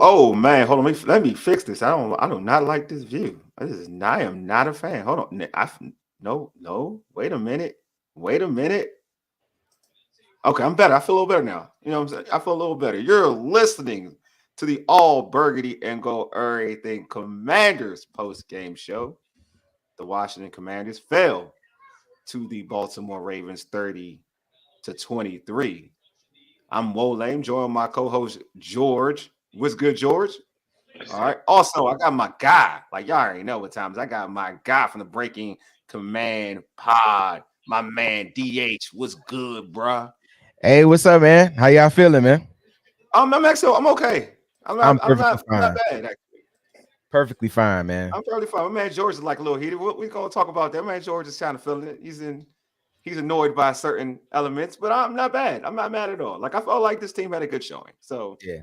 Oh man, hold on. Let me fix this. I do not like this view. I am not a fan. Hold on. No. Wait a minute. Wait a minute. Okay, I'm better. I feel a little better now. You know what I'm saying? I feel a little better. You're listening to the All Burgundy and Go Everything Commanders post game show. The Washington Commanders fell to the Baltimore Ravens 30-23. I'm Wo Lame, joined my co-host George. What's good, George? All right. Also, I got my guy. Like y'all already know what times. I got my guy from the Breaking Command Pod. My man DH. What's good, bruh? Hey, what's up, man? How y'all feeling, man? I'm okay. I'm I'm not I'm perfectly not I'm not fine. bad. Actually. Perfectly fine, man. I'm probably fine. My man George is like a little heated. We gonna talk about that. Man George is kind of feeling it. He's annoyed by certain elements, but I'm not bad. I'm not mad at all. Like I felt like this team had a good showing. So Yeah.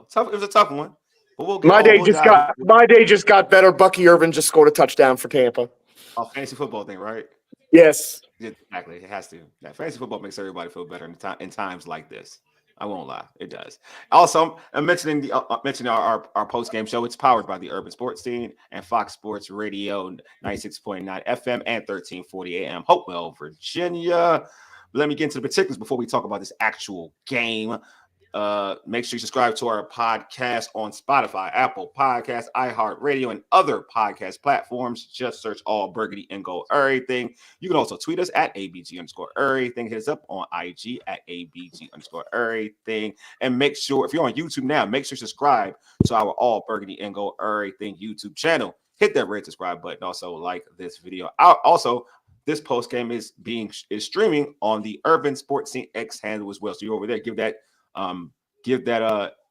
tough. It was a tough one, but we'll dive into My day just got better. Bucky Irvin just scored a touchdown for Tampa. a fantasy football thing, right? Yes. Yeah, exactly. It has to. That fantasy football makes everybody feel better in times like this. I won't lie, it does. Also, I'm mentioning our post game show. It's powered by the Urban Sports Scene and Fox Sports Radio 96.9 FM and 1340 AM, Hopewell, Virginia. But let me get into the particulars before we talk about this actual game. Make sure you subscribe to our podcast on Spotify, Apple Podcasts, iHeartRadio, and other podcast platforms. Just search All Burgundy and Go Everything. You can also tweet us at ABG_everything. Hit us up on IG at ABG_everything. And make sure, if you're on YouTube now, make sure you subscribe to our All Burgundy and Go Everything YouTube channel. Hit that red subscribe button. Also, like this video. Also, this post game is streaming on the Urban Sports Scene X handle as well. So you're over there. Give that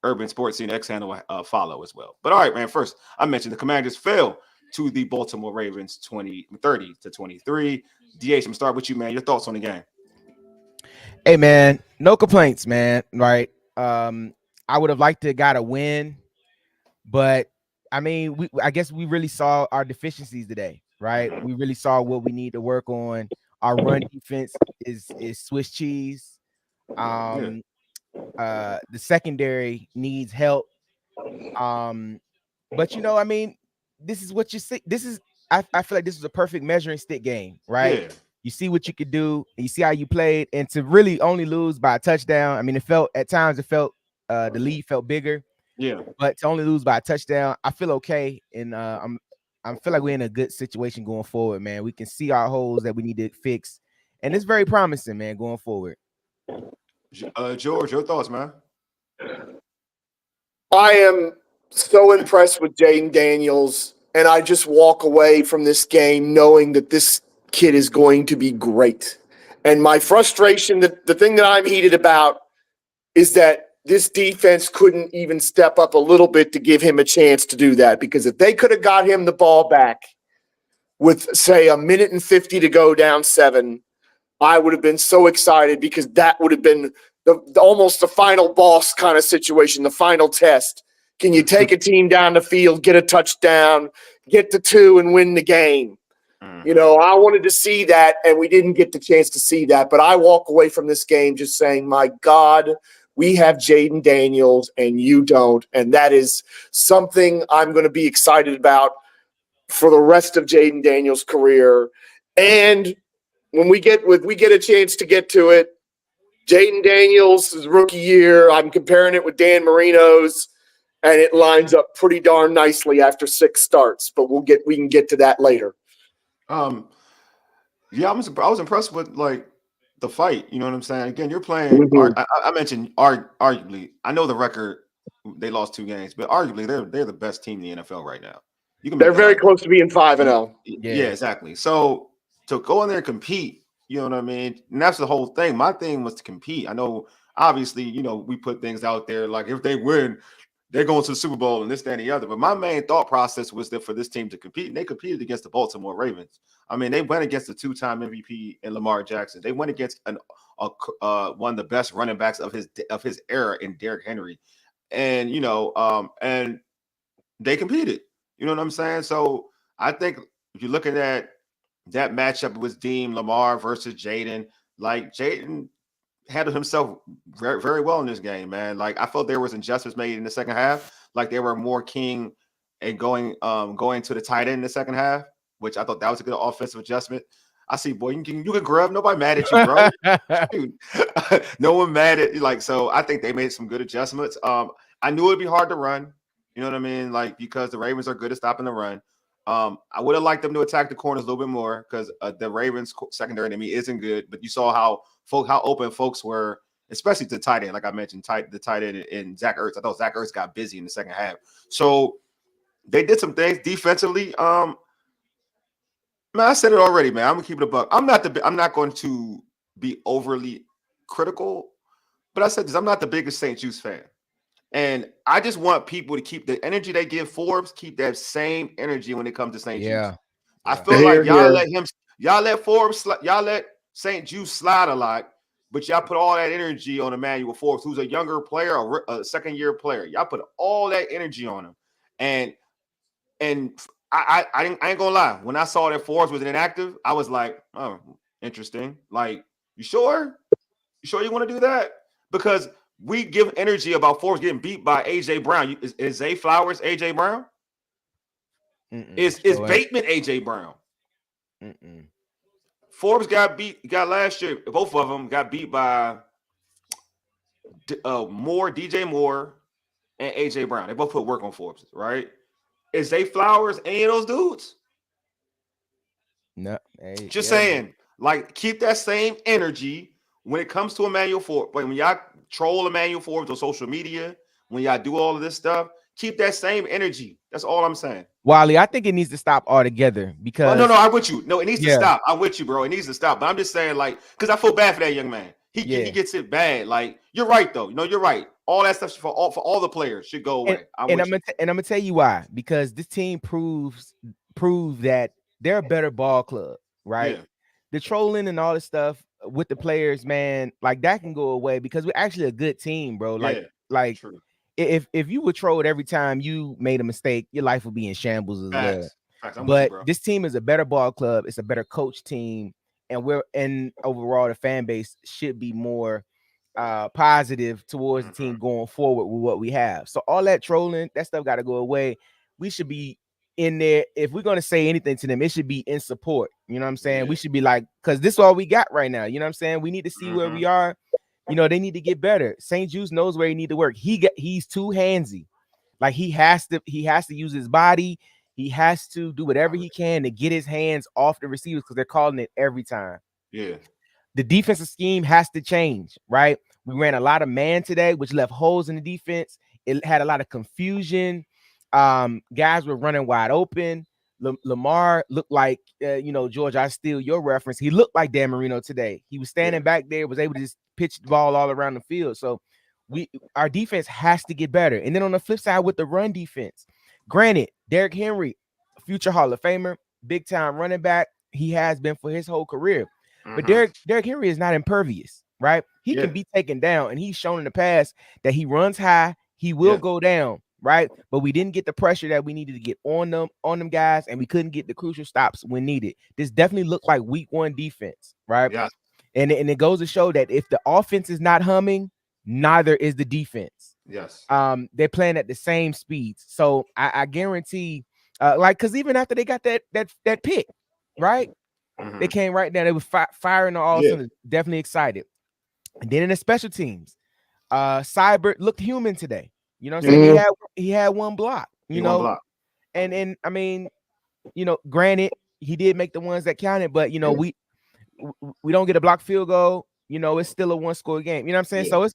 Urban Sports Scene X handle a follow as well. But all right, man. First, I mentioned the Commanders fell to the Baltimore Ravens 30-23. DH, I'm gonna start with you, man. Your thoughts on the game? Hey, man. No complaints, man. Right. I would have liked to got a win, but I mean, I guess we really saw our deficiencies today, right? We really saw what we need to work on. Our run defense is Swiss cheese. The secondary needs help. But I mean, this is what you see. I feel like this was a perfect measuring stick game, right? Yeah. You see what you could do, and you see how you played, and to really only lose by a touchdown. I mean, at times the lead felt bigger. Yeah. But to only lose by a touchdown, I feel okay, and I feel like we're in a good situation going forward, man. We can see our holes that we need to fix, and it's very promising, man, going forward. George, your thoughts, man? I am so impressed with Jaden Daniels, and I just walk away from this game knowing that this kid is going to be great. And my frustration, the thing that I'm heated about, is that this defense couldn't even step up a little bit to give him a chance to do that. Because if they could have got him the ball back with, say, 1:50 to go down 7, I would have been so excited, because that would have been almost the final boss kind of situation, the final test. Can you take a team down the field, get a touchdown, get to 2 and win the game? I wanted to see that, and we didn't get the chance to see that. But I walk away from this game just saying, my God, we have Jaden Daniels and you don't. And that is something I'm going to be excited about for the rest of Jaden Daniels' career. And when we get a chance to get to it, Jaden Daniels' rookie year, I'm comparing it with Dan Marino's, and it lines up pretty darn nicely after 6 starts. But we can get to that later. Yeah, I was impressed with like the fight. You know what I'm saying? Again, you're playing. I mentioned arguably. I know the record. They lost 2 games, but arguably they're the best team in the NFL right now. They're very close to being 5-0. Yeah, exactly. So to go in there and compete, you know what I mean? And that's the whole thing. My thing was to compete. I know, obviously, we put things out there like if they win, they're going to the Super Bowl and this, that, and the other. But my main thought process was that for this team to compete, and they competed against the Baltimore Ravens. I mean, they went against the 2-time MVP in Lamar Jackson. They went against one of the best running backs of his era in Derrick Henry, and and they competed. You know what I'm saying? So I think if you're looking at that matchup, it was Lamar versus Jaden. Like Jaden handled himself very, very well in this game, man. Like I felt there was adjustments made in the second half. Like they were more keen and going to the tight end in the second half, which I thought that was a good offensive adjustment. I see, boy, you can grub. Nobody mad at you, bro. Dude, no one mad at you. Like, so I think they made some good adjustments. I knew it'd be hard to run. You know what I mean? Like, because the Ravens are good at stopping the run. I would have liked them to attack the corners a little bit more because the Ravens secondary to me isn't good. But you saw how open folks were, especially to tight end. Like I mentioned, the tight end and Zach Ertz. I thought Zach Ertz got busy in the second half. So they did some things defensively. Man, I said it already, man. I'm gonna keep it a buck. I'm not going to be overly critical, but I said this. I'm not the biggest St. Juice fan. And I just want people to keep the energy they give Forbes, keep that same energy when it comes to St. Juice. I feel like y'all let Forbes, y'all let St. Juice slide a lot, but y'all put all that energy on Emmanuel Forbes, who's a younger player, a second-year player. Y'all put all that energy on him. And I ain't gonna lie. When I saw that Forbes was inactive, I was like, oh, interesting. Like, you sure? You sure you want to do that? Because we give energy about Forbes getting beat by AJ Brown. Is Zay Flowers AJ Brown? Is Bateman AJ Brown? Forbes got last year. Both of them got beat by DJ Moore, and AJ Brown. They both put work on Forbes, right? Is Zay Flowers any of those dudes? No. Just saying, like, keep that same energy when it comes to Emmanuel Forbes. Like, when y'all troll Emmanuel Forbes on social media, when y'all do all of this stuff, keep that same energy. That's all I'm saying. Wally, I think it needs to stop altogether because no, I'm with you. No, it needs to stop. I'm with you, bro. It needs to stop. But I'm just saying, like, because I feel bad for that young man. He gets it bad. Like, you're right, though. No, you're right. All that stuff for all the players should go away. And I'm gonna tell you why. Because this team proves that they're a better ball club, right? Yeah. The trolling and all this stuff with the players, man, like that can go away because we're actually a good team, bro. Like true. If you were trolled every time you made a mistake, your life would be in shambles as well. But this team is a better ball club. It's a better coach team, and overall the fan base should be more positive towards the team going forward with what we have. So all that trolling, that stuff got to go away. We should be in there. If we're going to say anything to them, it should be in support. You know what I'm saying? Yeah. We should be like, because this is all we got right now. You know what I'm saying? We need to see where we are. You know, they need to get better. St. Juice knows where he need to work. He's too handsy. Like he has to use his body. He has to do whatever he can to get his hands off the receivers because they're calling it every time. Yeah. The defensive scheme has to change, right? We ran a lot of man today, which left holes in the defense. It had a lot of confusion. Guys were running wide open. Lamar looked like, George, I steal your reference. He looked like Dan Marino today. He was standing back there, was able to just pitch the ball all around the field. So our defense has to get better. And then on the flip side with the run defense, granted, Derrick Henry, future Hall of Famer, big time running back. He has been for his whole career. But Derrick Henry is not impervious, right? He can be taken down, and he's shown in the past that he runs high. He will go down, right? But we didn't get the pressure that we needed to get on them guys, and we couldn't get the crucial stops when needed. This definitely looked like week one defense, right? Yeah. And it goes to show that if the offense is not humming, neither is the defense. Yes. They're playing at the same speeds. So I guarantee, because even after they got that pick, right? They came right down. They were firing on all cylinders. Definitely excited. And then in the special teams, Seibert looked human today. You know what I'm saying? He had one block. And I mean, granted, he did make the ones that counted, but we don't get a block field goal. It's still a one-score game. You know what I'm saying? So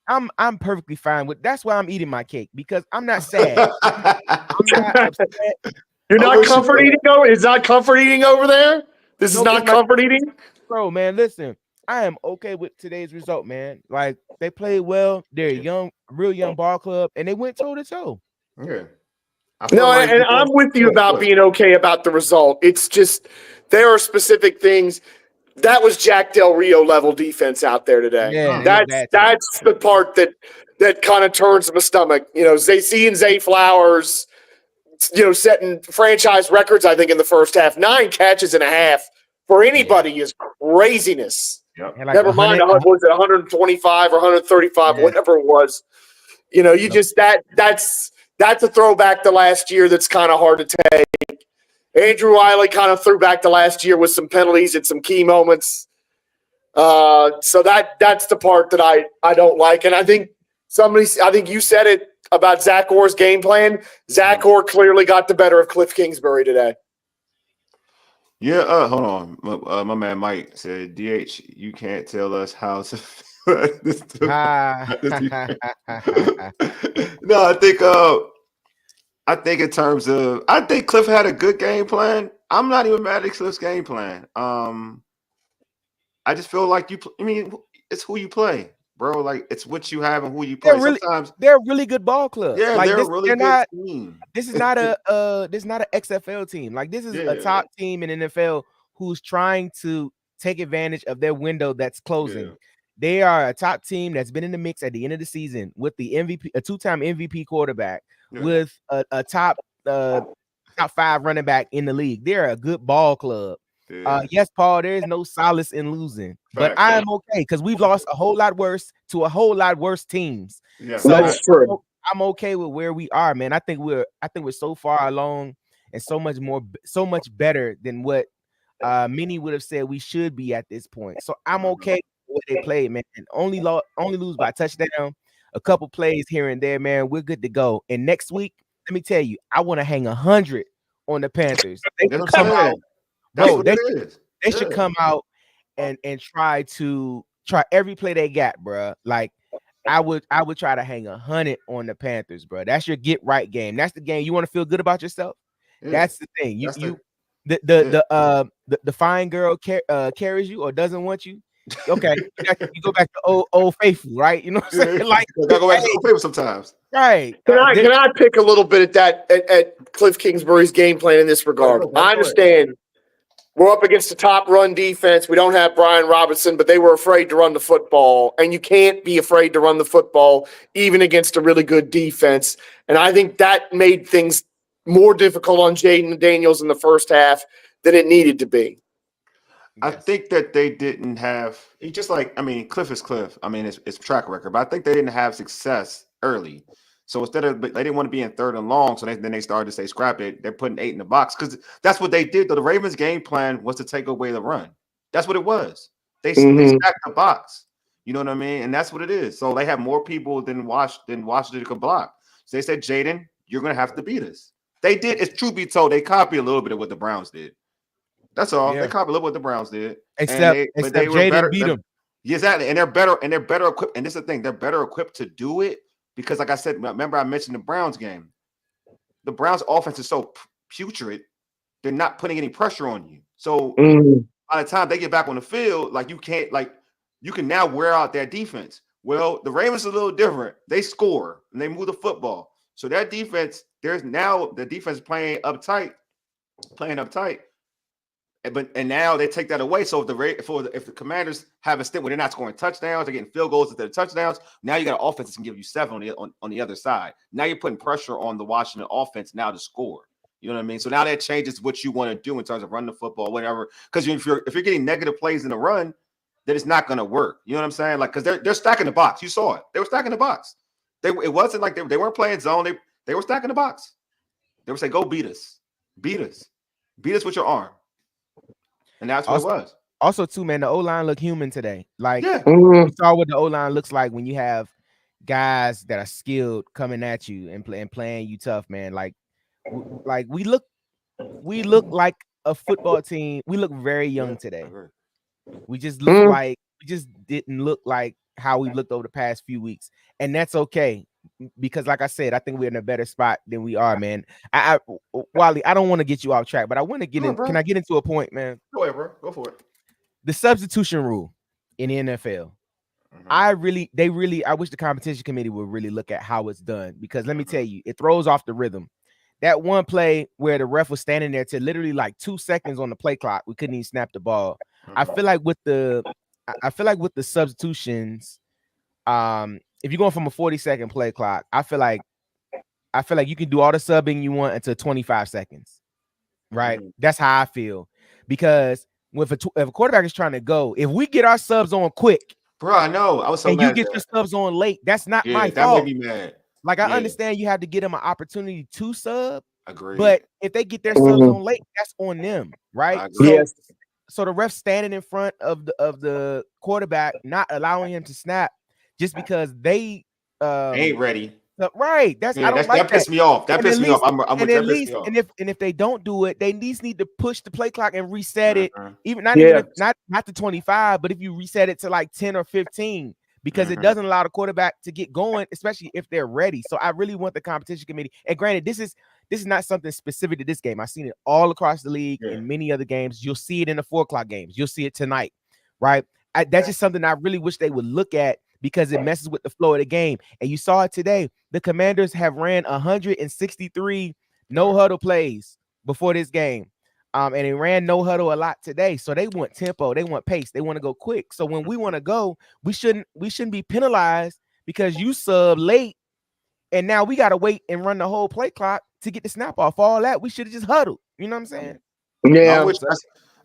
I'm perfectly fine with. That's why I'm eating my cake because I'm not sad. I'm not upset. You're not comfort eating over? Is not comfort eating over there? This is not comfort eating? Bro, man, listen. I am okay with today's result, man. Like, they played well. They're a real young ball club, and they went toe-to-toe. Yeah. No, and I'm with you about being okay about the result. It's just there are specific things. That was Jack Del Rio level defense out there today. Yeah, that's the part that kind of turns my stomach. Zay Flowers – setting franchise records, I think, in the first half. 9 catches and a half for anybody is craziness. Yep. And like Never mind, 100. was it 125 or 135, Yeah. whatever it was. You know, you just that's a throwback to last year that's kind of hard to take. Andrew Wiley kind of threw back to last year with some penalties at some key moments. So that's the part that I don't like. And I think you said it about Zach Orr's game plan. Zach Orr clearly got the better of Cliff Kingsbury today. Yeah, hold on. My man Mike said, DH, you can't tell us how to No, I think in terms of I think Cliff had a good game plan. I'm not even mad at Cliff's game plan. I just feel like it's who you play, bro. Like it's what you have and who you play. Sometimes they're a really good ball club. Yeah, like they're a really good team. This is not a XFL team. Like this is a top team in NFL who's trying to take advantage of their window that's closing. Yeah. They are a top team that's been in the mix at the end of the season with the MVP, a two-time MVP quarterback, with a top 5 running back in the league. They're a good ball club. Yes, Paul, there is no solace in losing, but I am okay because we've lost a whole lot worse to a whole lot worse teams. Yeah, so that's true. I'm okay with where we are, man. I think we're so far along and so much better than what many would have said we should be at this point. So I'm okay with what they played, man. And only lose by touchdown, a couple plays here and there, man. We're good to go. And next week, let me tell you, I want to hang 100 on the Panthers. They should come out, bro. They should come out and try every play they got, bro. Like I would try to hang 100 on the Panthers, bro. That's your get right game. That's the game you want to feel good about yourself. Yeah. That's the thing. The fine girl carries you or doesn't want you. Okay, you go back to old faithful, right? You know what I'm saying? Like I go back to old faithful sometimes. Right. Can I pick a little bit at Cliff Kingsbury's game plan in this regard? I understand we're up against a top run defense. We don't have Brian Robinson, but they were afraid to run the football, and you can't be afraid to run the football even against a really good defense. And I think that made things more difficult on Jaden Daniels in the first half than it needed to be. I think that they didn't have Cliff is Cliff. I mean, it's track record, but I think they didn't have success early. So instead of they didn't want to be in 3rd and long, so then they started to say scrap it. They're putting 8 in the box because that's what they did. Though the Ravens' game plan was to take away the run. That's what it was. They stacked the box. You know what I mean? And that's what it is. So they have more people than Washington could block. So they said, Jaden, you're going to have to beat us. They did. It's true be told, they copied a little bit of what the Browns did. That's all. Yeah. They copied a little what the Browns did. Except Jaden beat them. Exactly. And they're better equipped. And this is the thing. They're better equipped to do it because, like I said, remember I mentioned the Browns game. The Browns offense is so putrid, they're not putting any pressure on you. So by the time they get back on the field, you can now wear out their defense. Well, the Ravens is a little different. They score and they move the football. So that defense, the defense playing uptight. And now they take that away. So if the Commanders have a stint where they're not scoring touchdowns, they're getting field goals instead of touchdowns. Now you got an offense that can give you 7 on the other side. Now you're putting pressure on the Washington offense now to score. You know what I mean? So now that changes what you want to do in terms of running the football, whatever. Because if you're getting negative plays in the run, then it's not going to work. You know what I'm saying? Like because they're stacking the box. You saw it. They were stacking the box. It wasn't like they weren't playing zone. They were stacking the box. They were saying, "Go beat us with your arm." And that's what it was. Also, too, man, the O-line looked human today. Like, we saw what the O-line looks like when you have guys that are skilled coming at you and playing you tough, man. Like we look like a football team. We look very young today. We just didn't look like how we looked over the past few weeks. And that's okay. Because like I said, I think we're in a better spot than we are, man. Wally, I don't want to get you off track, but I want to get in. Can I get into a point, man? Go ahead, bro. Go for it. The substitution rule in the NFL. I wish the competition committee would really look at how it's done because let me tell you, it throws off the rhythm. That one play where the ref was standing there to literally like 2 seconds on the play clock, we couldn't even snap the ball. I feel like with the substitutions, if you're going from a 40-second play clock, I feel like you can do all the subbing you want until 25 seconds. Right? That's how I feel. Because if a quarterback is trying to go, if we get our subs on quick, bro, I know. I was so and mad you at get that. your subs on late, that's not Yeah, my that made fault. me mad. Like, I Yeah. understand you have to get them an opportunity to sub, Agreed. but if they get their subs on late, that's on them, right? I agree. Yes. So the ref standing in front of the quarterback, not allowing him to snap just because they ain't ready. right. I Yeah, don't like that pissed me off. That And pissed at me off. least, I'm and with at that pissed least, me off. and if they don't do it, they at least need to push the play clock and reset it. Mhm. Even not to 25, but if you reset it to like 10 or 15, because it doesn't allow the quarterback to get going, especially if they're ready. So I really want the competition committee. And granted, this is not something specific to this game. I've seen it all across the league in many other games. You'll see it in the 4:00 games. You'll see it tonight, right? That's just something I really wish they would look at, because it messes with the flow of the game. And you saw it today. The Commanders have ran 163 no huddle plays before this game. And they ran no huddle a lot today. So they want tempo, they want pace, they want to go quick. So when we want to go, we shouldn't be penalized because you sub late, and now we got to wait and run the whole play clock to get the snap off. All that, we should have just huddled. You know what I'm saying? Yeah. No,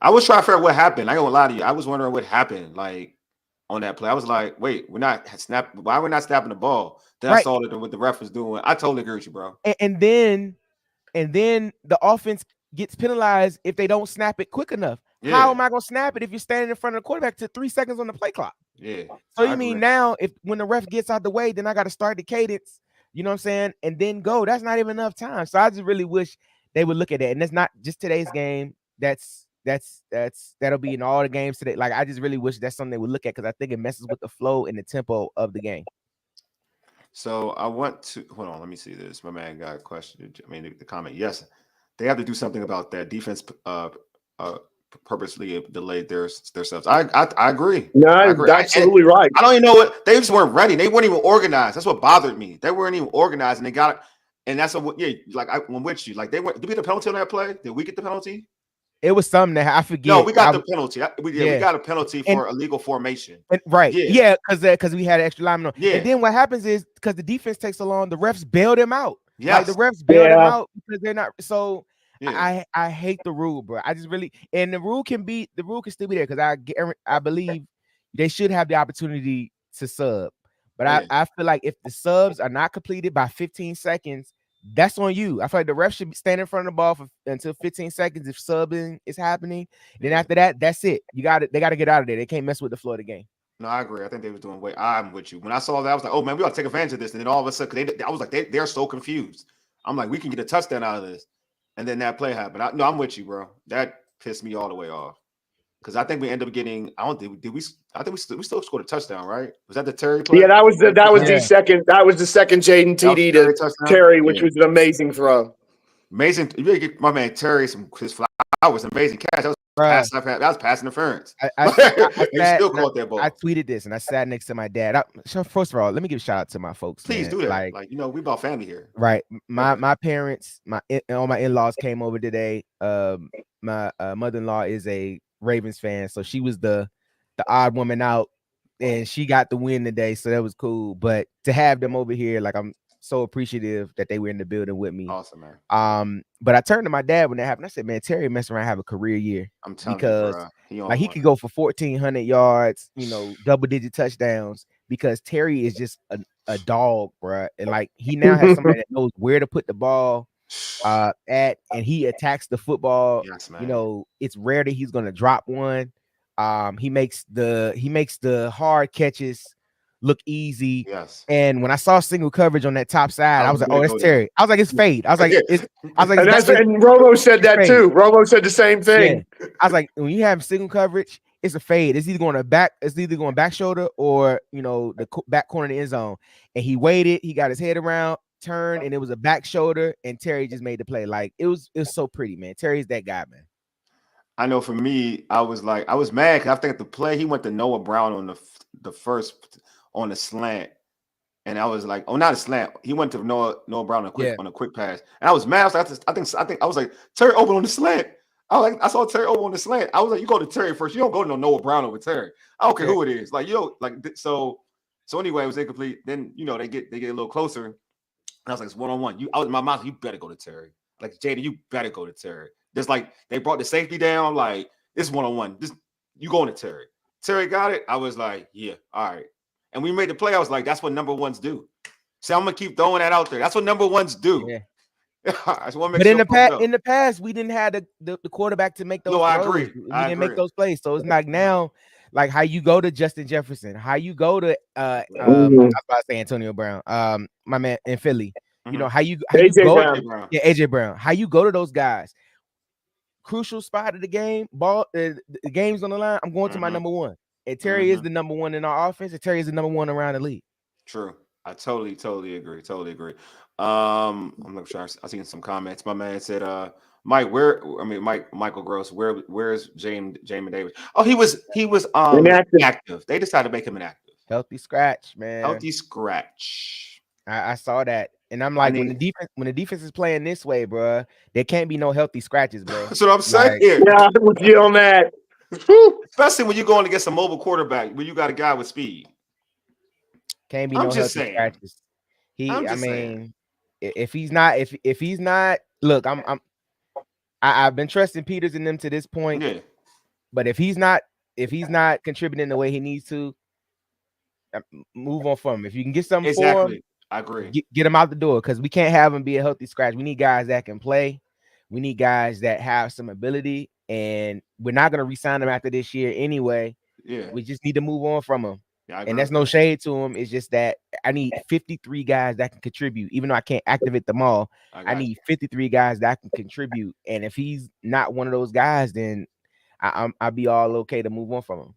I was trying to figure out what happened. I ain't gonna lie to you. I was wondering what happened. Like on that play, I was like, "Wait, we're not snap. Why we're not snapping the ball?" Then I Right. saw that what the ref was doing. I totally agree with you, bro. And then the offense gets penalized if they don't snap it quick enough. Yeah. How am I gonna snap it if you're standing in front of the quarterback to 3 seconds on the play clock? Yeah. So you mean now, if when the ref gets out the way, then I got to start the cadence, you know what I'm saying, and then go. That's not even enough time. So I just really wish they would look at that. And that's not just today's game. That'll be in all the games today. Like, I just really wish that's something they would look at, because I think it messes with the flow and the tempo of the game. So I want to hold on. Let me see this. My man got a question. I mean, the comment. Yes, they have to do something about that. Defense purposely delayed their subs. I agree. No, I agree. absolutely right. I don't even know what they just weren't ready. They weren't even organized. That's what bothered me. They weren't even organized, and they got it. And that's what, yeah, like I'm with you. Like they went. Did we get the penalty on that play? Did we get the penalty? It was something that I forget. No, we got the penalty. We got a penalty for illegal formation. Right. Yeah, because we had an extra lineman on. Yeah. And then what happens is, because the defense takes so long, the refs bail them out. Yes. Like, the refs bail them out because they're not. So I hate the rule, bro. I just really, and the rule can still be there, because I believe they should have the opportunity to sub. But I feel like if the subs are not completed by 15 seconds, that's on you. I feel like the ref should be standing in front of the ball until 15 seconds if subbing is happening. Then after that, that's it. They got to get out of there. They can't mess with the flow of the game. No, I agree. I think they was doing way. I'm with you. When I saw that, I was like, "Oh man, we got to take advantage of this." And then all of a sudden, I was like, "They're so confused." I'm like, "We can get a touchdown out of this," and then that play happened. No, I'm with you, bro. That pissed me all the way off, because I think we ended up getting. I think we still scored a touchdown, right? Was that the Terry play? Yeah, that was the second. That was the second Jaden TD to Terry, which was an amazing throw. Amazing. You really get my man Terry his flowers. Amazing catch. That was pass interference. I still caught that ball. I tweeted this, and I sat next to my dad. First of all, let me give a shout out to my folks. Please do that. Like we about family here. Right. My parents, all my in-laws came over today. My mother-in-law is a Ravens fan, so she was the odd woman out, and she got the win today, so that was cool. But to have them over here, like, I'm so appreciative that they were in the building with me. Awesome, man. But I turned to my dad when that happened. I said, "Man, Terry messing around have a career year." I'm telling because you, he could go for 1,400 yards, double-digit touchdowns, because Terry is just a dog, bro. And like, he now has somebody that knows where to put the ball at, and he attacks the football. Yes, man. It's rare that he's gonna drop one. He makes the hard catches look easy. Yes. And when I saw single coverage on that top side, I was like, "Oh, that's Terry." I was like, "It's fade." I was like, and Romo said that too. Romo said the same thing. Yeah. I was like, when you have single coverage, it's a fade. It's either going back shoulder or the back corner of the end zone. And he waited, he got his head around, turned, and it was a back shoulder, and Terry just made the play. Like, it was so pretty, man. Terry's that guy, man. I know for me, I was mad because I think the play he went to Noah Brown on the first on the slant, and I was like, "Oh, not a slant." He went to Noah Brown on a quick pass, and I was mad. I was like, I think I was like, Terry open on the slant. I saw Terry open on the slant. I was like, "You go to Terry first. You don't go to Noah Brown over Terry. I don't care who it is. Like, so anyway, it was incomplete. Then they get a little closer, and I was like, it's 1-on-1. I was in my mouth. You better go to Terry. Like, Jaden, you better go to Terry. There's like they brought the safety down. Like, This one-on-one. This you going to Terry. Terry got it. I was like, yeah, all right. And we made the play. I was like, that's what number ones do. So I'm gonna keep throwing that out there. That's what number ones do. Yeah. I just want to make But sure in the past, we didn't have the quarterback to make those throws. I agree. We didn't make those plays. So it's like now, like how you go to Justin Jefferson, how you go to I was about to say Antonio Brown, my man in Philly. You know, how you go Brown. Yeah, AJ Brown. How you go to those guys. Crucial spot of the game, the game's on the line. I'm going to my number one. And Terry is the number one in our offense, and Terry is the number one around the league. True. I totally agree. I'm not sure. I seen some comments. My man said, Michael Gross, where's Jamin Davis? Oh, he was inactive. They decided to make him inactive. Healthy scratch, man. Healthy scratch. I saw that. And I'm like, when the defense is playing this way, bro, there can't be no healthy scratches, bro. That's what I'm saying. Yeah, I'm with you on that. Especially when you're going against a mobile quarterback, when you got a guy with speed. Can't be no healthy scratches. If he's not, look, I've been trusting Peters and them to this point. Yeah. But if he's not contributing the way he needs to, move on from him. If you can get something for him, I agree. Get him out the door, because we can't have him be a healthy scratch. We need guys that can play. We need guys that have some ability, and we're not going to re-sign him after this year anyway. Yeah. We just need to move on from him. Yeah, and that's no shade to him. It's just that I need 53 guys that can contribute. Even though I can't activate them all, I need 53 guys that can contribute. And if he's not one of those guys, then I'll be all okay to move on from him.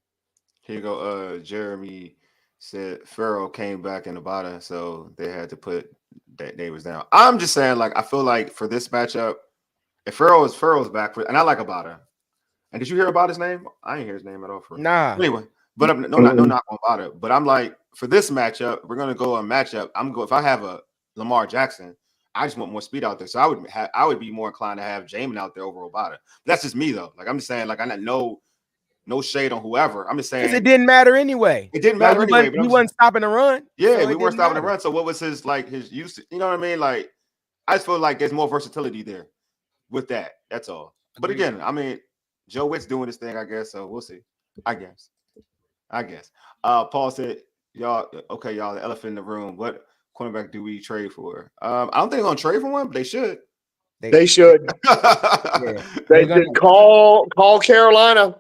Here you go. Jeremy said Farrell came back in the bottom, so they had to put that Davis down. I'm just saying, like, I feel like for this matchup, if Farrell's back, and I like Abada. And did you hear about his name? I didn't hear his name at all. Nah. Anyway, but no, not about it. But I'm like, for this matchup, we're gonna go a matchup. If I have a Lamar Jackson, I just want more speed out there. So I would be more inclined to have Jamin out there over Abada. That's just me though. Like I'm just saying, like I know. No shade on whoever. I'm just saying it didn't matter anyway. It didn't matter anyway. We wasn't stopping the run. Yeah, so we weren't stopping the run. So what was his use? You know what I mean? Like, I just feel like there's more versatility there with that. That's all. But again, I mean, Joe Witt's doing his thing, I guess. So we'll see. I guess. Paul said, y'all, the elephant in the room. What cornerback do we trade for? I don't think they're gonna trade for one, but they should. They should. They should call Carolina.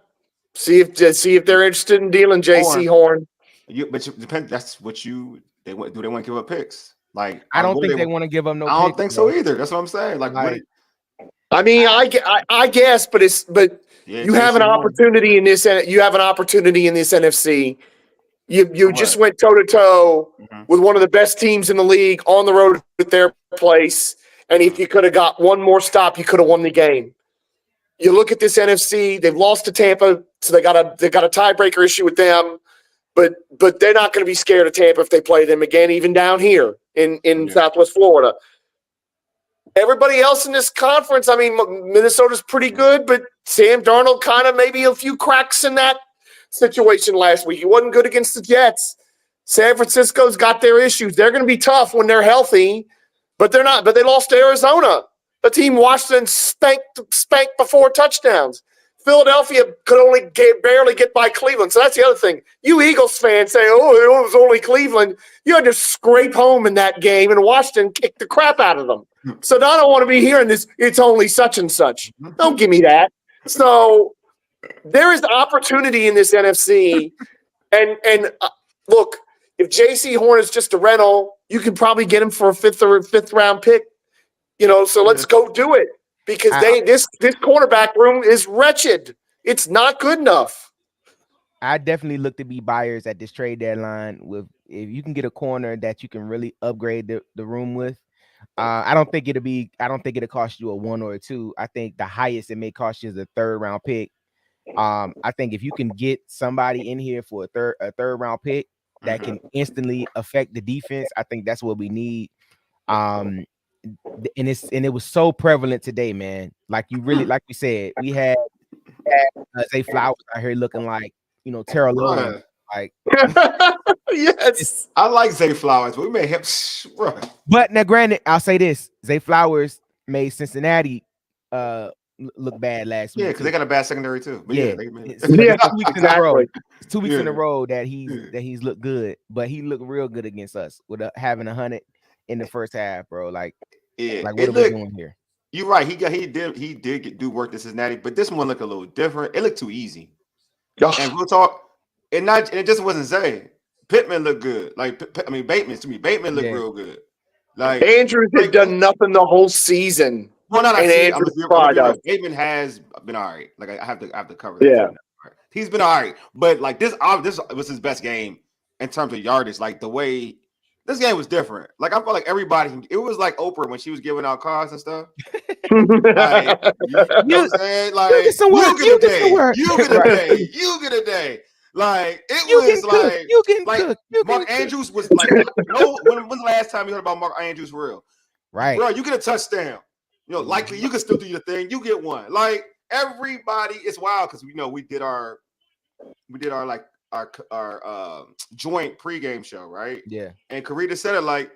See if they're interested in dealing J.C. Horn. But it depends. That's what do they want to give up picks? Like I don't think they want to give up no. I don't think so either. That's what I'm saying. I guess, but you have an opportunity in this. You have an opportunity in this NFC. You just went toe to toe with one of the best teams in the league on the road at their place, and if you could have got one more stop, you could have won the game. You look at this NFC; they've lost to Tampa, so they got a tiebreaker issue with them. But they're not going to be scared of Tampa if they play them again, even down here in Southwest Florida. Everybody else in this conference, I mean, Minnesota's pretty good, but Sam Darnold kind of maybe a few cracks in that situation last week. He wasn't good against the Jets. San Francisco's got their issues. They're going to be tough when they're healthy, but they're not. But they lost to Arizona. The team Washington spanked before touchdowns. Philadelphia could only barely get by Cleveland. So that's the other thing. You Eagles fans say, oh, it was only Cleveland. You had to scrape home in that game, and Washington kicked the crap out of them. So I don't want to be hearing this, it's only such and such. Don't give me that. So there is opportunity in this NFC. And look, if J.C. Horn is just a rental, you can probably get him for a fifth round pick. So let's go do it. Because this cornerback room is wretched. It's not good enough. I definitely look to be buyers at this trade deadline. If you can get a corner that you can really upgrade the room with. I don't think it'll cost you a 1 or a 2. I think the highest it may cost you is a 3rd round pick. I think if you can get somebody in here for a third round pick that can instantly affect the defense, I think that's what we need. And it was so prevalent today, man. Like we said, we had Zay Flowers out here looking like, Terrell Owens. Like, yes, I like Zay Flowers, but we made him. Right. But now, granted, I'll say this: Zay Flowers made Cincinnati, look bad last week. Yeah, because they got a bad secondary too. But Yeah, they made it. but Yeah, it's 2 weeks in a row. exactly. It's 2 weeks in a Yeah. row that he's looked good, but he looked real good against us with having 100 in the first half, bro. Like Yeah, what it are we looked. doing here? You're right. He did do work to Cincinnati, but this one looked a little different. It looked too easy. And we'll talk. And it just wasn't Zay. Pittman looked good. Like Bateman to me. Bateman looked Yeah. real good. Like Andrews had done nothing the whole season. well, not I and see. I'm Andrews gonna be tried real. us. Bateman has been all right. Like I have to cover that. Yeah. He's been all right, but like this was his best game in terms of yardage. Like the way this game was different. Like I felt like everybody. It was like Oprah when she was giving out cards and stuff. Like, you know what I'm saying? Like you get some work. you get a day. Work. You get a Right. day. You get a day. Like it You was can cook. like You can like cook. You Mark can cook. Andrews was like no. When's the last time you heard about Mark Andrews for real? Right. Bro, you get a touchdown. You know, likely you can still do your thing. You get one. Like everybody, it's wild because we did our like our joint pregame show, right? Yeah. And Karita said it like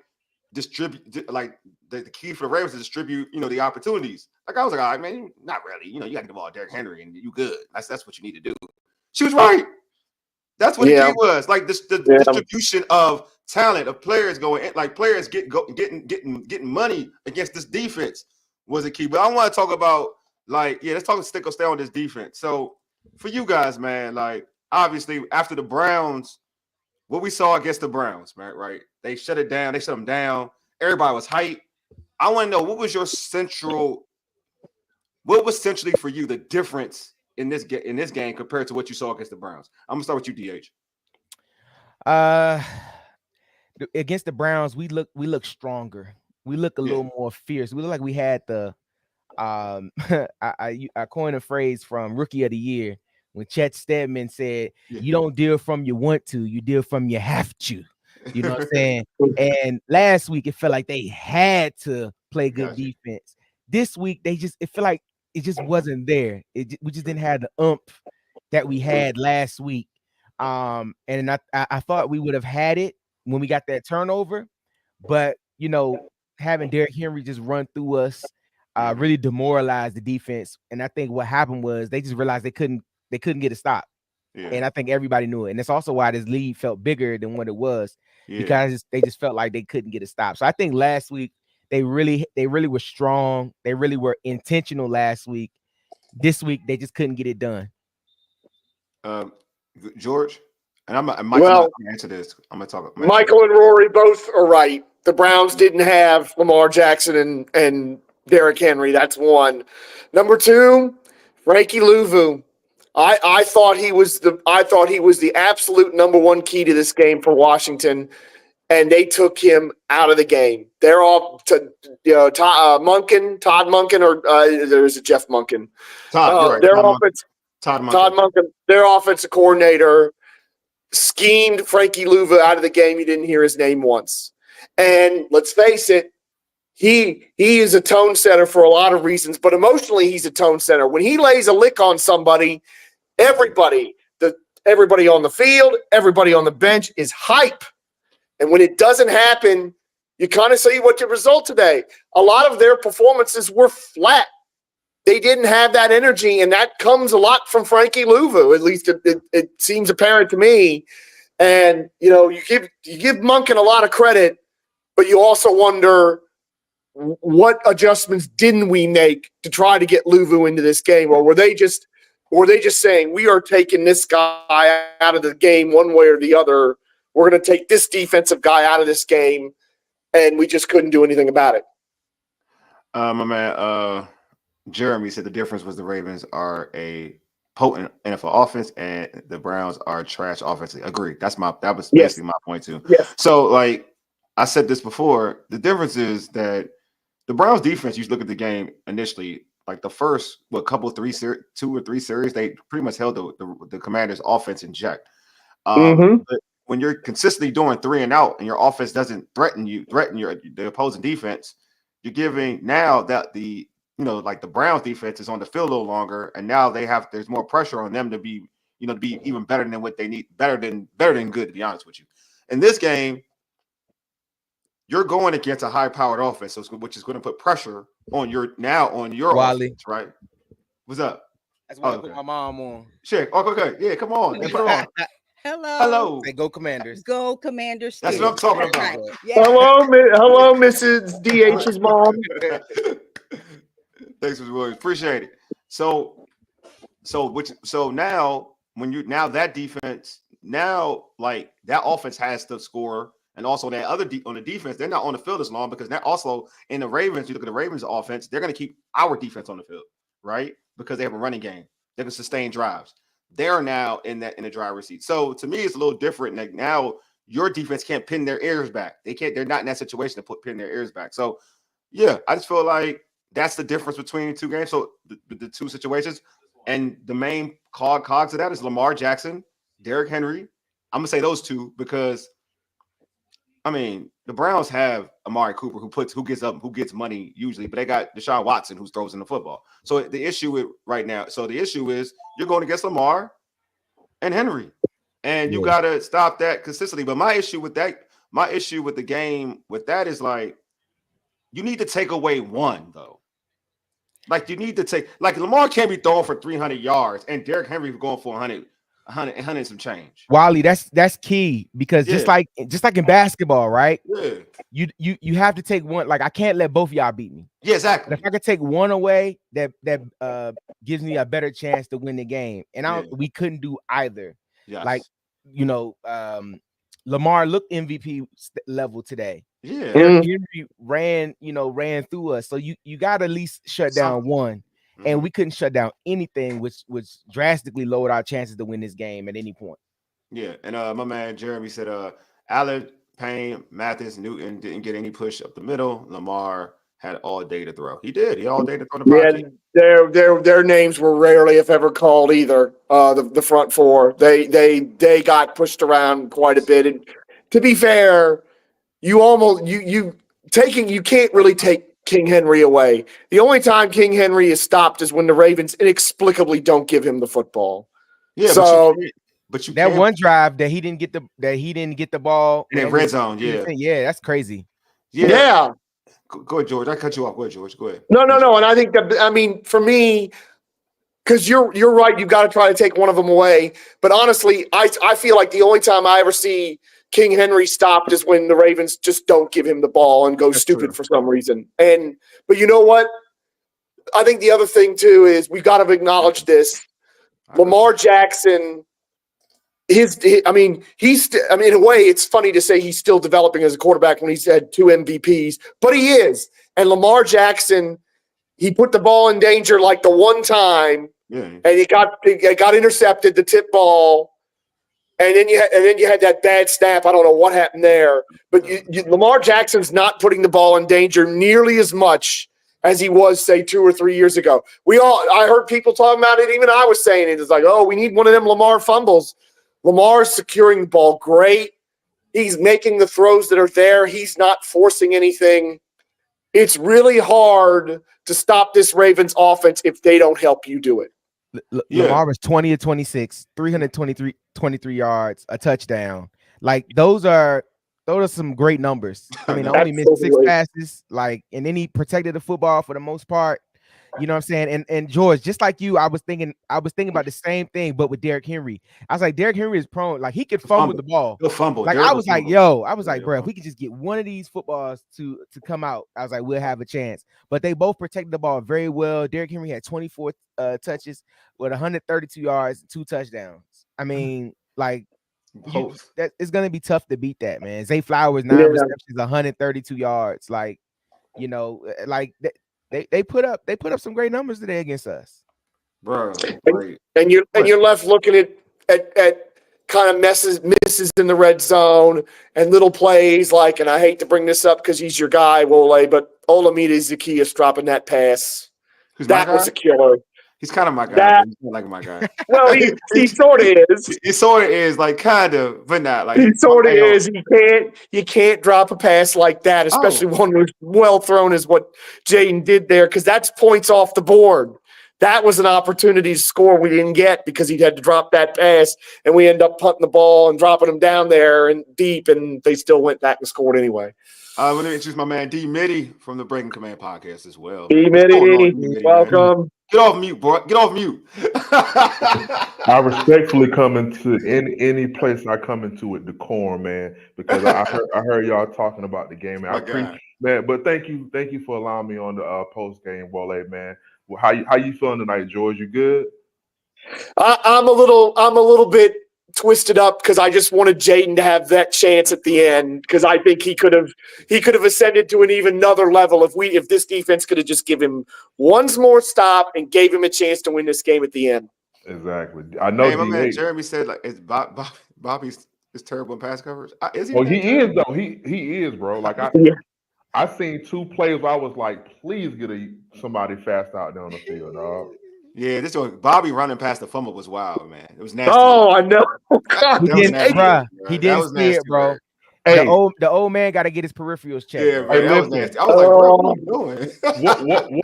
distribute like the key for the Ravens to distribute, the opportunities. Like I was like, all right, man, not really. You got to give the ball to Derrick Henry and you good. That's what you need to do. She was right. That's what the key was. Like the distribution of talent of players going in, like players getting money against this defense was a key. But I want to talk about let's stay on this defense. So for you guys, man, like obviously after the Browns, what we saw against the Browns, man, right? They shut it down. They shut them down. Everybody was hyped. I want to know what was centrally for you the difference in this game compared to what you saw against the Browns? I'm gonna start with you, DH. Against the Browns, we look stronger. We look a little more fierce. We look like we had the I coined a phrase from Rookie of the Year when Chet Stedman said, "You don't deal from you want to, you deal from you have to." You know what I'm saying? And last week it felt like they had to play good defense. This week it felt like it just wasn't there. We just didn't have the oomph that we had last week. And I thought we would have had it when we got that turnover, but having Derrick Henry just run through us really demoralized the defense. And I think what happened was they just realized they couldn't get a stop. Yeah. And I think everybody knew it. And that's also why this lead felt bigger than what it was, because they just felt like they couldn't get a stop. So I think last week they really were strong. They really were intentional last week. This week they just couldn't get it done. George, and I'm gonna answer this. I'm gonna talk. Michael and Rory both are right. The Browns didn't have Lamar Jackson and Derrick Henry. That's one. Number two, Frankie Louvu. I thought he was the absolute number one key to this game for Washington, and they took him out of the game. They're all Todd Monken, or there's a Jeff Monken. Todd Monken, their offensive coordinator, schemed Frankie Louvu out of the game. You didn't hear his name once. And let's face it, he is a tone setter for a lot of reasons, but emotionally he's a tone setter. When he lays a lick on somebody, everybody on the field, everybody on the bench is hype. And when it doesn't happen, you kind of see what the result today. A lot of their performances were flat. They didn't have that energy, and that comes a lot from Frankie Louvu. At least it seems apparent to me. And you give Monken a lot of credit, but you also wonder what adjustments didn't we make to try to get Louvu into this game, or were they just saying we are taking this guy out of the game one way or the other? We're going to take this defensive guy out of this game, and we just couldn't do anything about it. My man, Jeremy said the difference was the Ravens are a potent NFL offense and the Browns are trash offensively. Agreed. That was basically my point too. Yes. So like I said this before, the difference is that the Browns defense, you look at the game initially, like the first two or three series, they pretty much held the Commanders' offense in check. But when you're consistently doing 3 and out and your offense doesn't threaten the opposing defense, you're giving now that the Browns defense is on the field a little longer, and now there's more pressure on them to be even better than what they need, better than good, to be honest with you. In this game, you're going against a high-powered offense, which is going to put pressure on your Wally. offense, right? What's up? That's why I okay. put my mom on. Sure. Okay. Yeah, come on. Hey, put her on. Hello. Hello. Say go Commanders. Go Commanders. That's too. what I'm talking That's about. right. Yeah. Hello, Mrs. DH's mom. Thanks, Mr. Williams. Appreciate it. So now now that defense, now like that offense has to score, and also that other on the defense, they're not on the field as long because they're also in the Ravens. You look at the Ravens offense, they're going to keep our defense on the field, right? Because they have a running game. They can sustain drives. They're now in the driver's seat. So to me, it's a little different. Like now, your defense can't pin their ears back. They can't. They're not in that situation to pin their ears back. So yeah, I just feel like that's the difference between the two games. So the two situations, and the main cogs of that is Lamar Jackson, Derrick Henry. I'm gonna say those two because, I mean, the Browns have Amari Cooper who gets money usually, but they got Deshaun Watson who throws in the football. So the issue is you're going against Lamar and Henry, and you got to stop that consistently. But my issue with the game with that is like you need to take away one though. Like you need to take Lamar can't be throwing for 300 yards and Derrick Henry going for 100 and some change. Wally, that's key because just like in basketball, right? Yeah. You have to take one. Like I can't let both of y'all beat me. Yeah, exactly. But if I could take one away, that gives me a better chance to win the game. And we couldn't do either. Yes. Like Lamar looked MVP level today. Yeah. Henry ran through us. So you got to at least shut down one. And we couldn't shut down anything, which drastically lowered our chances to win this game at any point. Yeah, and my man Jeremy said, Allen, Payne, Mathis, Newton didn't get any push up the middle. Lamar had all day to throw. He did. He had all day to throw the project. Yeah, their names were rarely, if ever, called either. The front four, they got pushed around quite a bit. And to be fair, you can't really take King Henry away. The only time King Henry is stopped is when the Ravens inexplicably don't give him the football. Yeah, so but you that one drive that he didn't get the ball in the red zone. Yeah, that's crazy. Yeah. Go ahead, George. I cut you off. Go ahead, George. Go ahead. No. And I think that, I mean, for me, because you're right, you've got to try to take one of them away. But honestly, I feel like the only time I ever see King Henry stopped is when the Ravens just don't give him the ball and go stupid for some reason. But you know what? I think the other thing too is we've got to acknowledge this. Lamar Jackson, in a way, it's funny to say he's still developing as a quarterback when he's had 2 MVPs, but he is. And Lamar Jackson, he put the ball in danger like the one time, and it got intercepted, the tip ball. And then you had that bad snap. I don't know what happened there, but Lamar Jackson's not putting the ball in danger nearly as much as he was, say, 2 or 3 years ago. I heard people talking about it. Even I was saying it. It's like, oh, we need one of them Lamar fumbles. Lamar's securing the ball great. He's making the throws that are there. He's not forcing anything. It's really hard to stop this Ravens offense if they don't help you do it. Lamar was 20 of 26, 323 yards, a touchdown. Like those are some great numbers. I mean, I only missed 6 passes, and then he protected the football for the most part. You know what I'm saying? And George, just like you, I was thinking about the same thing, but with Derrick Henry. I was like, Derrick Henry is prone, like he could fumble the ball. He'll fumble. Like I was like, bro, if we could just get one of these footballs to come out, I was like, we'll have a chance. But they both protected the ball very well. Derrick Henry had 24 touches with 132 yards, 2 touchdowns. I mean, it's gonna be tough to beat that, man. Zay Flowers 9 receptions, 132 yards. They put up some great numbers today against us, bro. And you're left looking at kind of misses in the red zone and little plays and I hate to bring this up because he's your guy, Wole, but Olamide Zaccheaus dropping that pass. That was a killer. He's kind of my guy. He's not like my guy. Well, he sort of is. He sort of is, kind of, but not. He sort of is. You can't drop a pass like that, especially one that's well thrown as what Jaden did there, because that's points off the board. That was an opportunity to score we didn't get because he had to drop that pass, and we end up punting the ball and dropping him down there and deep, and they still went back and scored anyway. I'm going to introduce my man Dee Middy from the Breaking Command podcast as well. Dee Middy, welcome. Get off mute, boy. Get off mute. I respectfully come into any place I come into with decorum, man, because I heard y'all talking about the game. Man. I appreciate, man, but thank you for allowing me on the post game, Wale, man. Well, how you feeling tonight, George? You good? I'm a little bit twisted up because I just wanted Jaden to have that chance at the end because I think he could have ascended to an even another level if this defense could have just given him one more stop and gave him a chance to win this game at the end. Exactly. I know. Hey, my man Jeremy said like it's Bobby's is terrible in pass coverage. Is he? Well, he is though. He is, bro. Like I seen 2 plays. I was like, please get somebody fast out there on the field, dog. Yeah, this one Bobby running past the fumble was wild, man. It was nasty. Oh, I know. He didn't see it, bro. Hey, the old man got to get his peripherals checked. Yeah, man, that was nasty. I was like, bro, what are you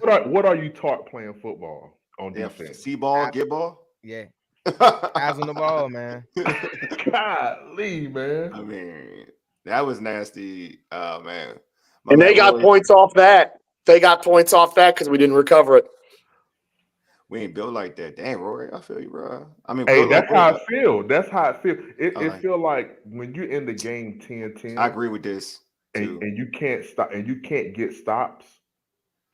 doing? what are you taught playing football on defense? See ball, get ball. Yeah. Eyes on the ball, man. Golly, man. I mean, that was nasty, man. And they got points off that. They got points off that because we didn't recover it. We ain't built like that. Dang, Rory, I feel you, bro. I mean, hey, that's how I feel. That's how I feel. It feel like when you're in the game 10-10. I agree with this. And you can't stop and you can't get stops.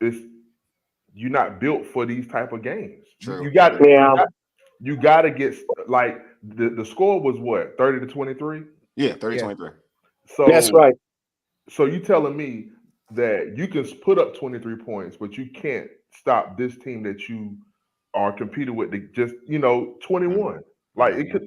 You're not built for these type of games. True. You got to get like the score was what 30-23. Yeah, 30-23. So that's right. So you telling me that you can put up 23 points, but you can't stop this team that you are competing with to just 21. Like it could,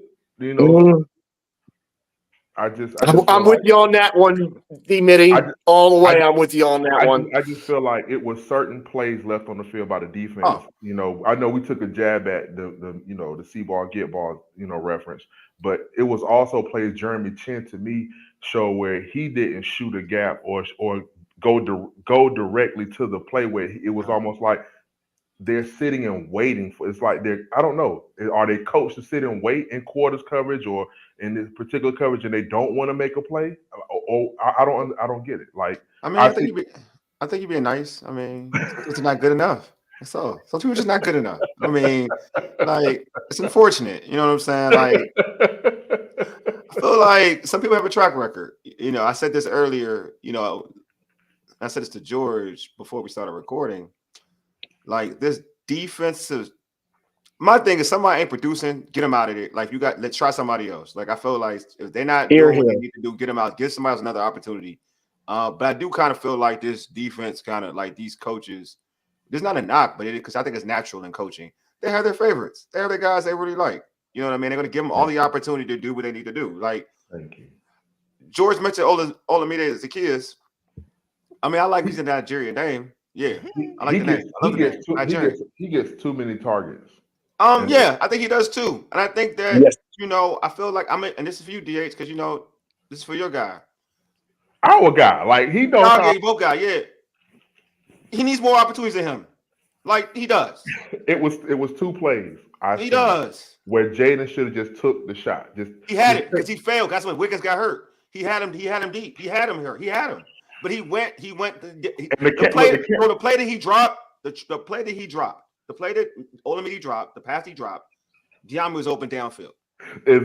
I'm with you on that one, Dee Middy. All the way, I'm with you on that one. I just feel like it was certain plays left on the field by the defense. I know we took a jab at the see ball, get ball, reference, but it was also plays Jeremy Chin to me show where he didn't shoot a gap or go directly to the play where it was almost like they're sitting and waiting for. It's like I don't know. Are they coached to sit and wait in quarters coverage or in this particular coverage, and they don't want to make a play? I don't get it. Like I think you're being nice. I mean, it's not good enough. That's all. Some people are just not good enough. I mean, like it's unfortunate. You know what I'm saying? Like I feel like some people have a track record. I said this earlier. I said this to George before we started recording. Like this defensive, my thing is somebody ain't producing, get them out of it. Like let's try somebody else. Like I feel like if they're not doing what they need to do, get them out, give somebody else another opportunity. But I do kind of feel like this defense, kind of like these coaches, there's not a knock, but because I think it's natural in coaching. They have their favorites. They have their guys they really like. You know what I mean? They're going to give them all the opportunity to do what they need to do. Like thank you. George mentioned Olamide Zacchaeus. I mean, I like he's a Nigerian name. Yeah, I like the name. I love the name. He gets too many targets. Yeah, I think he does too. And I think that I feel like and this is for you, DH, because this is for your guy. Our guy, like he knows. Both guy, yeah. He needs more opportunities than him. Like he does. It was 2 plays. He does. Where Jaden should have just took the shot. He had it because he failed. That's when Wiggins got hurt. He had him deep. He had him here. He had him. But the play that he dropped, the play that Olamide dropped, the pass he dropped, Diami was open downfield. The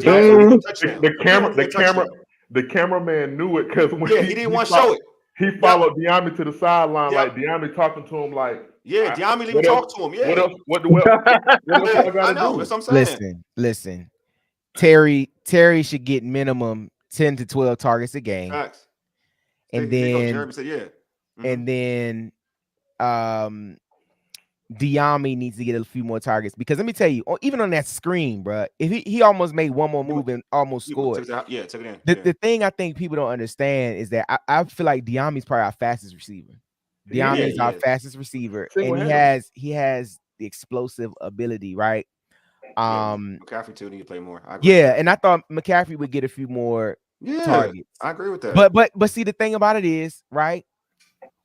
cameraman knew it because when he didn't want to show it. He followed Diami to the sideline, like Diami talking to him, like Diami didn't talk to him. Yeah. What I gotta do? That's what I'm saying. Listen. Terry should get minimum 10 to 12 targets a game. Facts. And then Diami needs to get a few more targets because let me tell you, even on that screen, bro, if he almost made one more move and almost scored. Took it in. The thing I think people don't understand is that I feel like Diami's probably our fastest receiver. Diami is our fastest receiver, and he has the explosive ability, right? McCaffrey too need to play more. And I thought McCaffrey would get a few more targets. I agree with that. But see, the thing about it is, right,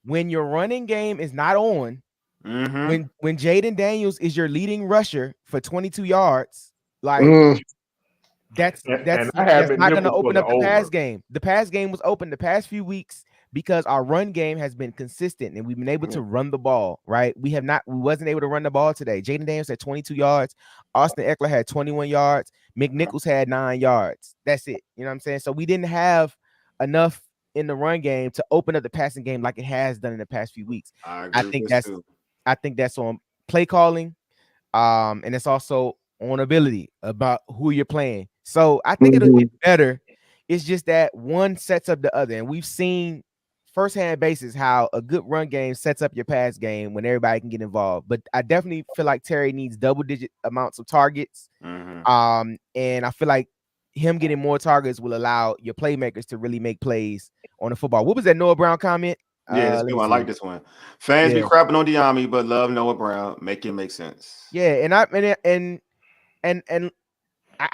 when your running game is not on, when Jaden Daniels is your leading rusher for 22 yards, like that's not going to open up the pass game. The pass game was open the past few weeks because our run game has been consistent and we've been able to run the ball, right? We wasn't able to run the ball today. Jaden Daniels had 22 yards. Austin Eckler had 21 yards. McNichols had 9 yards. That's it. You know what I'm saying? So we didn't have enough in the run game to open up the passing game like it has done in the past few weeks. I think that's on play calling, and it's also on ability about who you're playing. So I think it'll get better. It's just that one sets up the other, and we've seen firsthand basis how a good run game sets up your pass game when everybody can get involved. But I definitely feel like Terry needs double-digit amounts of targets, and I feel like him getting more targets will allow your playmakers to really make plays on the football. What was that Noah Brown comment? Yeah, this one, I like this one. Fans be crapping on Diami, but love Noah Brown. Make it make sense. Yeah, and I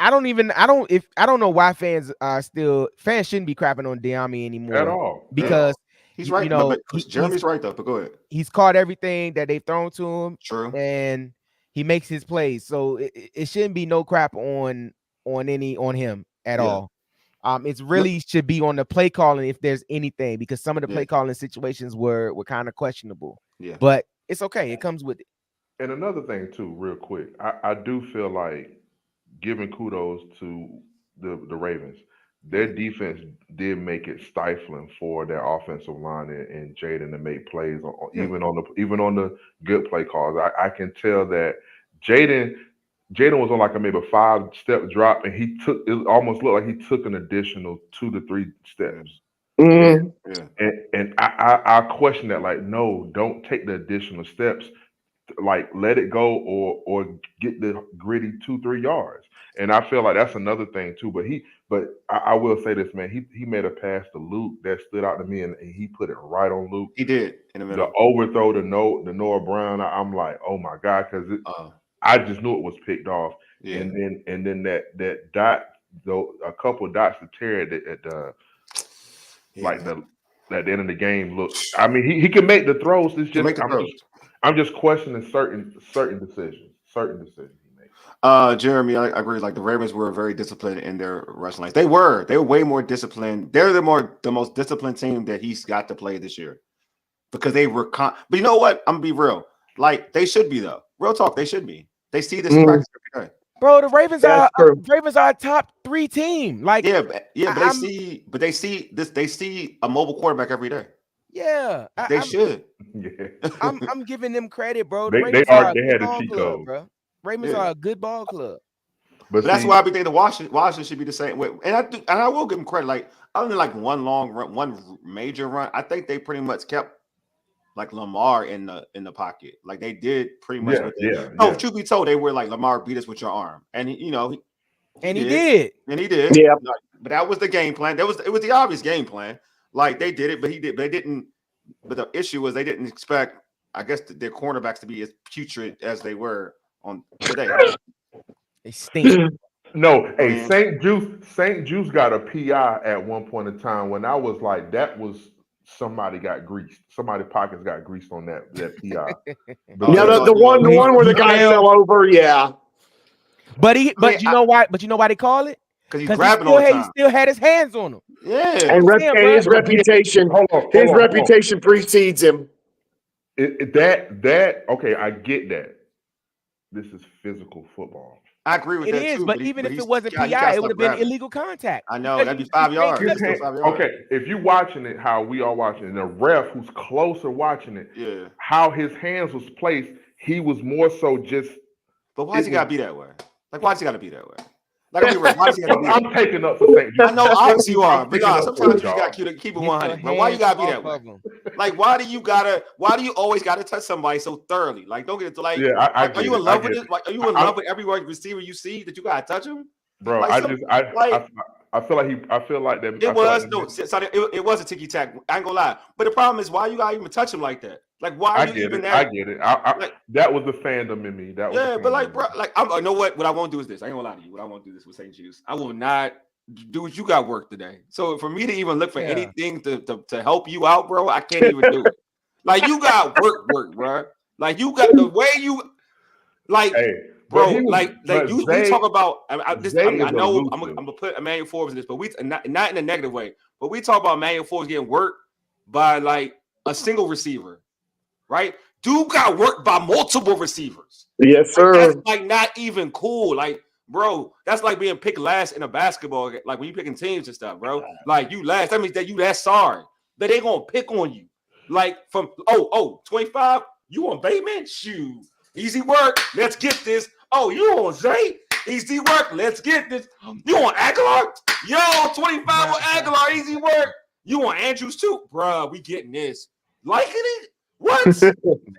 don't know why fans shouldn't be crapping on Diami anymore at all because he's right. But Jeremy's right though. But go ahead. He's caught everything that they've thrown to him. True, and he makes his plays, so it shouldn't be no crap on him at all. It's really should be on the play calling if there's anything, because some of the play calling situations were kind of questionable. Yeah, but it's okay. It comes with it. And another thing too, real quick, I do feel like giving kudos to the Ravens. Their defense did make it stifling for their offensive line and Jaden to make plays even on the good play calls. I can tell that Jaden was on like a maybe a 5-step drop, and it almost looked like he took an additional 2 to 3 steps. And I question that, like, no, don't take the additional steps. Like, let it go or get the gritty 2-3 yards. And I feel like that's another thing too. But I will say this, man. He made a pass to Luke that stood out to me, and he put it right on Luke. He did in the middle. The overthrow to Noah Brown. I'm like, oh my God, because I just knew it was picked off. Yeah. And then that dot, though, a couple of dots to Terry at the at the end of the game. Look, I mean, he can make the throws. It's just I'm just questioning certain decisions he makes. Jeremy, I agree. Like, the Ravens were very disciplined in their rushing lines. They were way more disciplined. They're the most disciplined team that he's got to play this year, because they were. But you know what? I'm gonna be real. Like, they should be though. Real talk. They should be. They see this practice every day. Bro, the Ravens are a top 3 team. Like, but they see this. They see a mobile quarterback every day. Yeah, they should. Yeah, I'm giving them credit, bro. They had a cheat code, bro. Ravens are a good ball club. But that's why I be thinking Washington should be the same way. And I will give them credit. Like, other than like one long run, one major run, I think they pretty much kept like Lamar in the pocket. Like, they did pretty much. Truth be told, they were like, Lamar, beat us with your arm, and he did. Yeah, but that was the game plan. It was the obvious game plan. Like, they did it, but they didn't. But the issue was they didn't expect, I guess, their cornerbacks to be as putrid as they were on today. They stink. No, hey, St. Juice got a PI at one point in time when I was like, that was somebody got greased. Somebody's pockets got greased on that PI. The one where the guy fell over. Yeah, but you know why? But you know why they call it? Because he's grabbing all the time. He still had his hands on him. Yeah, and his reputation. His reputation precedes him. Okay, I get that. This is physical football. I agree with that. It is, too, but even if it wasn't PI, it would have been illegal contact. I know, that'd be 5 yards. Okay, if you're watching it, how we are watching it, the ref who's closer watching it, how his hands was placed, he was more so just. But why's he gotta be that way? Like, why's he gotta be that way? Like, I'm taking up for St. Jude. I know, obviously you are, but sometimes you just gotta keep it 100. But why you gotta be that way? Like, why do you always gotta touch somebody so thoroughly? Like, don't get it to like. Yeah, are you in love with it? Like, are you in love with every receiver you see that you gotta touch him? Bro, like, I feel like that. It was a ticky tack. I ain't gonna lie, but the problem is, why you gotta even touch him like that? Like, why are you even there? I get it. That was the fandom in me. But like, bro, like, I know what I won't do is this. I ain't gonna lie to you. What I won't do this with St. Juice. I will not do what you got work today. So for me to even look for anything to help you out, bro, I can't even do it. Like, you got work, bro. Like, you got the way you like. Hey. Bro, we talk about. I know I'm gonna put Emmanuel Forbes in this, but not in a negative way. But we talk about Emmanuel Forbes getting work, by like a single receiver, right? Dude got worked by multiple receivers. Yes, sir. Like, that's like not even cool. Like, bro, that's like being picked last in a basketball. Like when you picking teams and stuff, bro. Like you last, that means that you that sorry. That they gonna pick on you. Like from 25, you on Bateman? Shoot. Easy work. Let's get this. Oh, you on Zay? Easy work. Let's get this. You on Aguilar? Yo, 25 on Aguilar. Easy work. You on Andrews too? Bruh, we getting this. Liking it? What?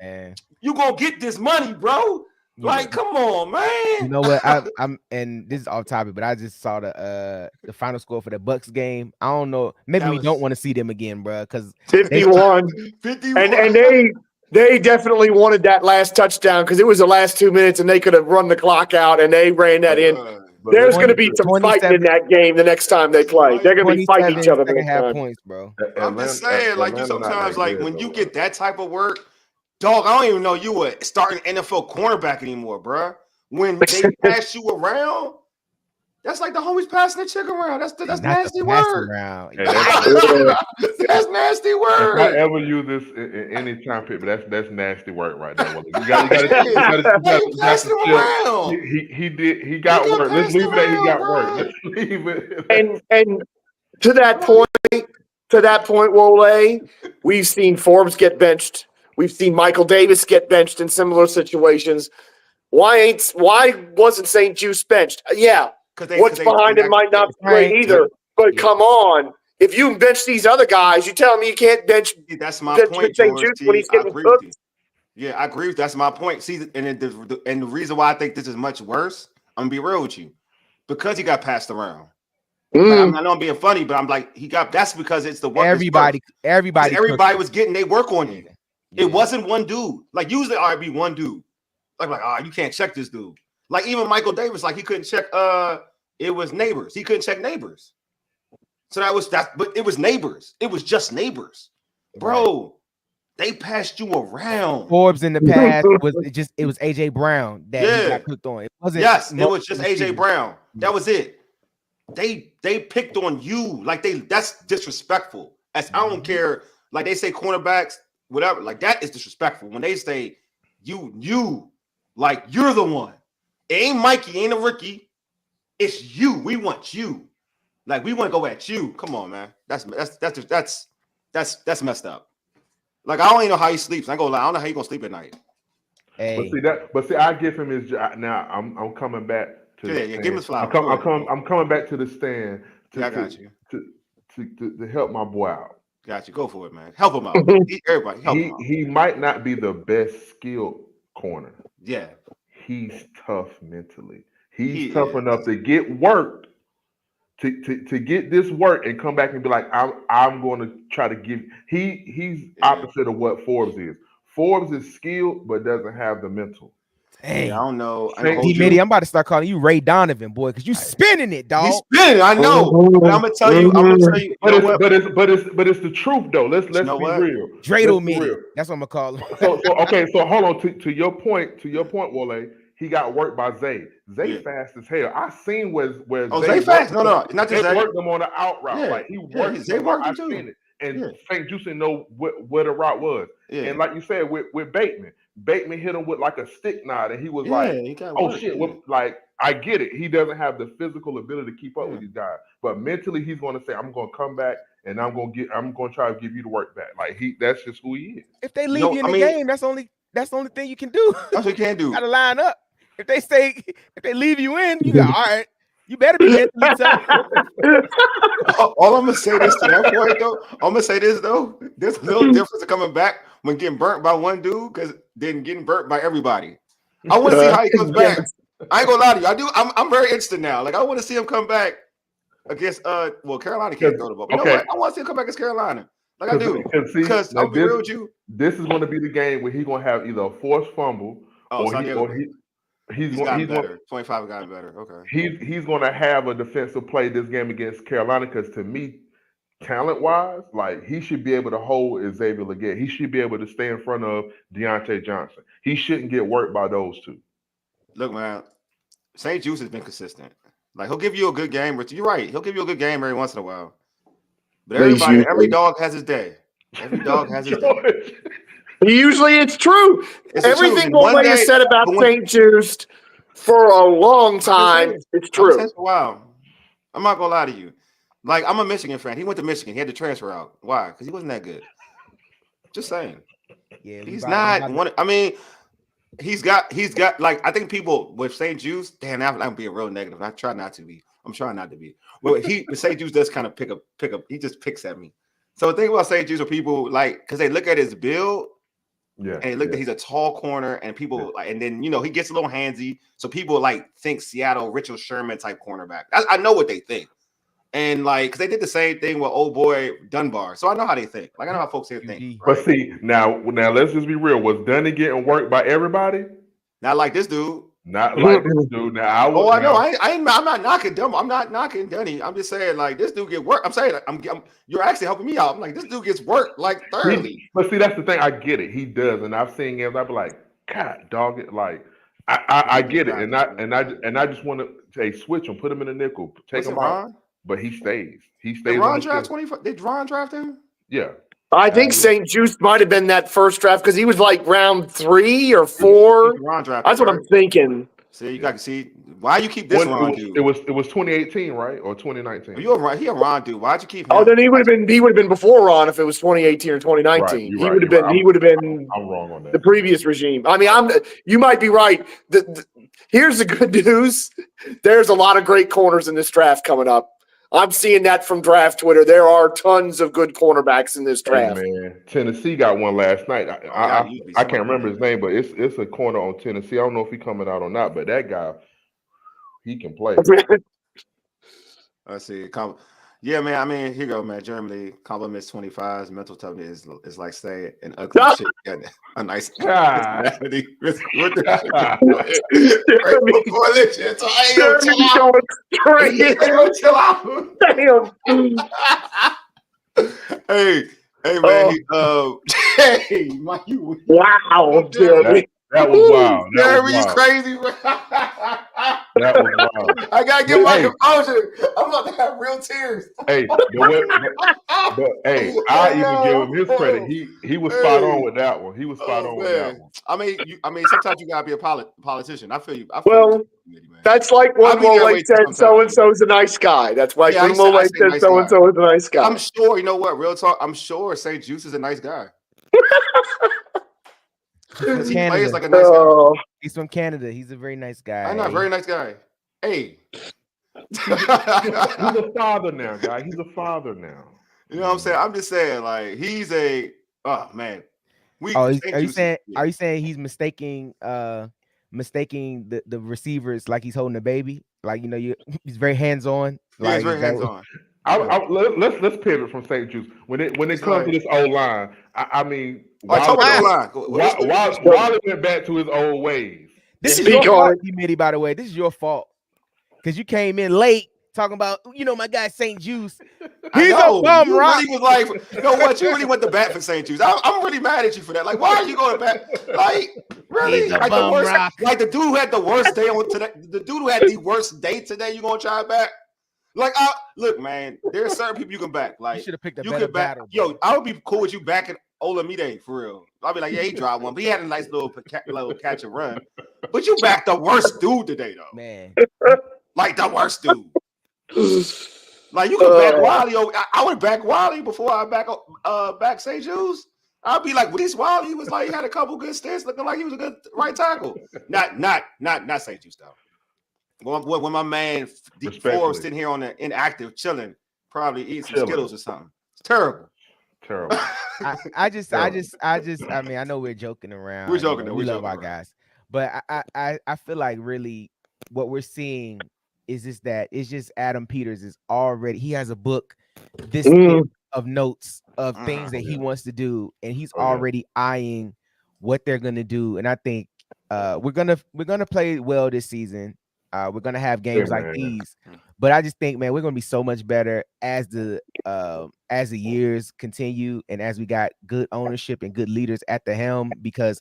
Man. You gonna get this money, bro? Like, come on, man. You know what? I'm and this is off topic, but I just saw the final score for the Bucks game. I don't know. Maybe we don't want to see them again, bro. Because 51. 51. And they definitely wanted that last touchdown because it was the last 2 minutes and they could have run the clock out and they ran that in. There's going to be some fighting in that game the next time they play. They're going to be fighting each other the next time. Points, bro. I'm just saying, like you sometimes, like when you get that type of work, dog, I don't even know you were starting NFL cornerback anymore, bro. When they pass you around, that's like the homies passing the chick around. That's nasty word. That's nasty word. If I ever use this in any time, but that's nasty word right there. Well, you got pass him around. He got work. Let's leave it at he got work. Let's leave it. And to that point, Wole, we've seen Forbes get benched. We've seen Michael Davis get benched in similar situations. Why wasn't St. Juice benched? Yeah, what's behind it might not be great either. But come on, if you bench these other guys, you tell me you can't bench. That's my point, St. Juice when he's getting cooked. Yeah, I agree. That's my point. See, and the reason why I think this is much worse, I'm gonna be real with you, because he got passed around. Like, I know I'm being funny, but I'm like that's because it's the work. Everybody was getting their work on you. Yeah. It wasn't one dude. Like usually it'd be one dude. Like, you can't check this dude. Like even Michael Davis, like he couldn't check. It was Neighbors. He couldn't check Neighbors. So but it was Neighbors. It was just Neighbors, bro. They passed you around. Forbes in the past it was AJ Brown that he got cooked on. It wasn't. Yes, it was just AJ Brown. That was it. They picked on you. Like that's disrespectful. I don't care. Like they say cornerbacks, whatever. Like that is disrespectful. When they say you, like you're the one. It ain't Mikey, ain't a rookie. It's you. We want you. Like we want to go at you. Come on, man. That's messed up. Like I don't even know how he sleeps. I ain't gonna lie. I don't know how he gonna sleep at night. Hey. But see, I give him his job. Now I'm coming back to the stand. Give him his flowers. I'm coming back to the stand. I got you. To help my boy out. Got you. Go for it, man. Help him out. Everybody, help him out. He might not be the best skilled corner. Yeah. He's tough mentally. He's tough enough to get worked, to get this work and come back and be like, I'm going to try to give. He's opposite of what Forbes is. Forbes is skilled but doesn't have the mental. Hey, I don't know. Dee Middy, I'm about to start calling you Ray Donovan, boy, because you spinning it, dog. He's spinning. I know. But I'm gonna tell you. But it's the truth though. Let's be real. Dreidel Middy. That's what I'm gonna call him. So hold on. To your point, Wole. He got worked by Zay. Zay fast as hell. I seen where Zay fast. No, not just Zay worked them on the out route. Yeah. Like he worked. Zay worked him too. Seen it. And St. Juice didn't know where the route was. Yeah. And like you said, with Bateman hit him with like a stick nod, and he was "Oh shit!" Like I get it. He doesn't have the physical ability to keep up with these guys, but mentally he's going to say, "I'm going to come back and I'm going to try to give you the work back." Like that's just who he is. If they leave you in the game, that's the only thing you can do. That's what you can do. You got to line up. If they leave you in, you go, all right. You better be mentally tough. All I'm gonna say this to that point though. I'm gonna say this though. There's no difference in coming back when getting burnt by one dude because then getting burnt by everybody. I want to see how he comes back. I ain't gonna lie to you. I do. I'm very interested now. Like I want to see him come back against Carolina can't throw the ball. But you know what? I want to see him come back against Carolina. Like I do. Because I'll be real with you. This is going to be the game where he's going to have either a forced fumble He's gotten better. 25 gotten better. Okay. He's going to have a defensive play this game against Carolina because to me, talent-wise, like he should be able to hold Xavier Legette. He should be able to stay in front of Deontay Johnson. He shouldn't get worked by those two. Look, man, St. Juice has been consistent. Like he'll give you a good game, but you're right. He'll give you a good game every once in a while. But every dog has his day. Every dog has his day. Usually it's true. It's the Everything truth. Ole has said about St. Juiced for a long time, it's true. For a while. I'm not gonna lie to you. Like, I'm a Michigan fan. He went to Michigan. He had to transfer out. Why? Because he wasn't that good. Just saying. Yeah, he's not one. I mean, he's got like, I think people with St. Juice, damn, I'm being real negative. I try not to be. I'm trying not to be. But St. Juice does kind of pick up. He just picks at me. So the thing about St. Juice are people like, because they look at his build. Yeah, and look, he's a tall corner, and people like, and then he gets a little handsy, so people like think Seattle Richard Sherman type cornerback. I know what they think, and like, because they did the same thing with old boy Dunbar, so I know how they think. Like, I know how folks here think. Right? But see, now let's just be real. Was Dunny getting worked by everybody? Not like this dude. Not like this dude. Now I know. I'm not knocking Dunbar. I'm not knocking Dunny. I'm just saying, like, this dude get work. I'm saying, you're actually helping me out. I'm like, this dude gets work like thoroughly. But see, that's the thing. I get it. He does, and I've seen games. I be like, God, dog it. Like, I get it, and I just want to switch him, put him in a nickel, take him out. But he stays. He stays. Did Ron draft 25? Did Ron draft him? Yeah. I think St. Juice might have been that first draft because he was like round 3 or 4. That's what I'm thinking. See, you got to see why you keep this Ron dude. It was 2018, right, or 2019? He a Ron dude. Why'd you keep him? Oh, then he would have been before Ron if it was 2018 or 2019. Right, he would have been. I'm wrong on that. The previous regime. I mean, you might be right. Here's the good news. There's a lot of great corners in this draft coming up. I'm seeing that from draft Twitter. There are tons of good cornerbacks in this draft. Hey, man, Tennessee got one last night. I can't remember his name, but it's a corner on Tennessee. I don't know if he's coming out or not, but that guy, he can play. Let's see. Yeah, man. I mean, here you go, man. Germany compliments 25's mental toughness is like saying an ugly shit. A nice personality. What the chill out. Hey, man. Hey, Mike, you. Wow, Jeremy. That was wild. Jeremy, you crazy, bro. That was wild. I gotta get my composure. I'm about to have real tears. Hey, but hey, I even give him his credit. He was spot on with that one. He was spot on with that one. I mean, sometimes you gotta be a politician. I feel you. That's like when Wole said so and so is a nice guy. That's why when Wole said so and so is a nice guy. I'm sure. You know what? Real talk. I'm sure St. Juice is a nice guy. He plays like a nice guy. He's from Canada. He's a very nice guy. I know, very nice guy. Hey, he's a father now, guy. He's a father now. You know what I'm saying? I'm just saying, like, he's a man. Are you saying he's mistaking the receivers like he's holding a baby? Like, he's very hands-on. Yeah, he's very hands-on. Let's pivot from St. Juice. When it comes to this old line, I mean, Wally went back to his old ways. This is your fault, Middy, by the way. This is your fault. Because you came in late talking about, my guy St. Juice. He's a bum rock. Really was like, you know what? You really went to bat for St. Juice. I'm really mad at you for that. Like, why are you going to bat? Like, really? He's a bum rock. Like, the dude who had the worst day today. The dude who had the worst day today, you going to try back? Like, look, man, there are certain people you can back. Like, you should have picked a better battle. Yo, I would be cool with you backing Olamide for real. I'll be like, yeah, he dropped one, but he had a nice little catch and run. But you backed the worst dude today, though. Man. Like, the worst dude. Like, you could back Wiley. I would back Wiley before I back St. Juice. I'd be like, well, this Wiley was like, he had a couple good stints looking like he was a good right tackle. Not St. Juice, though. When my man D4 sitting here on the inactive chilling, probably eating some Skittles or something. It's terrible. I mean, I know we're joking around. We're joking though. We love our guys. But I feel like really what we're seeing is just that it's just Adam Peters is already, he has a book of notes of things that he wants to do, and he's already eyeing what they're gonna do. And I think we're gonna play well this season. We're gonna have games like these, but I just think, man, we're gonna be so much better as the years continue and as we got good ownership and good leaders at the helm, because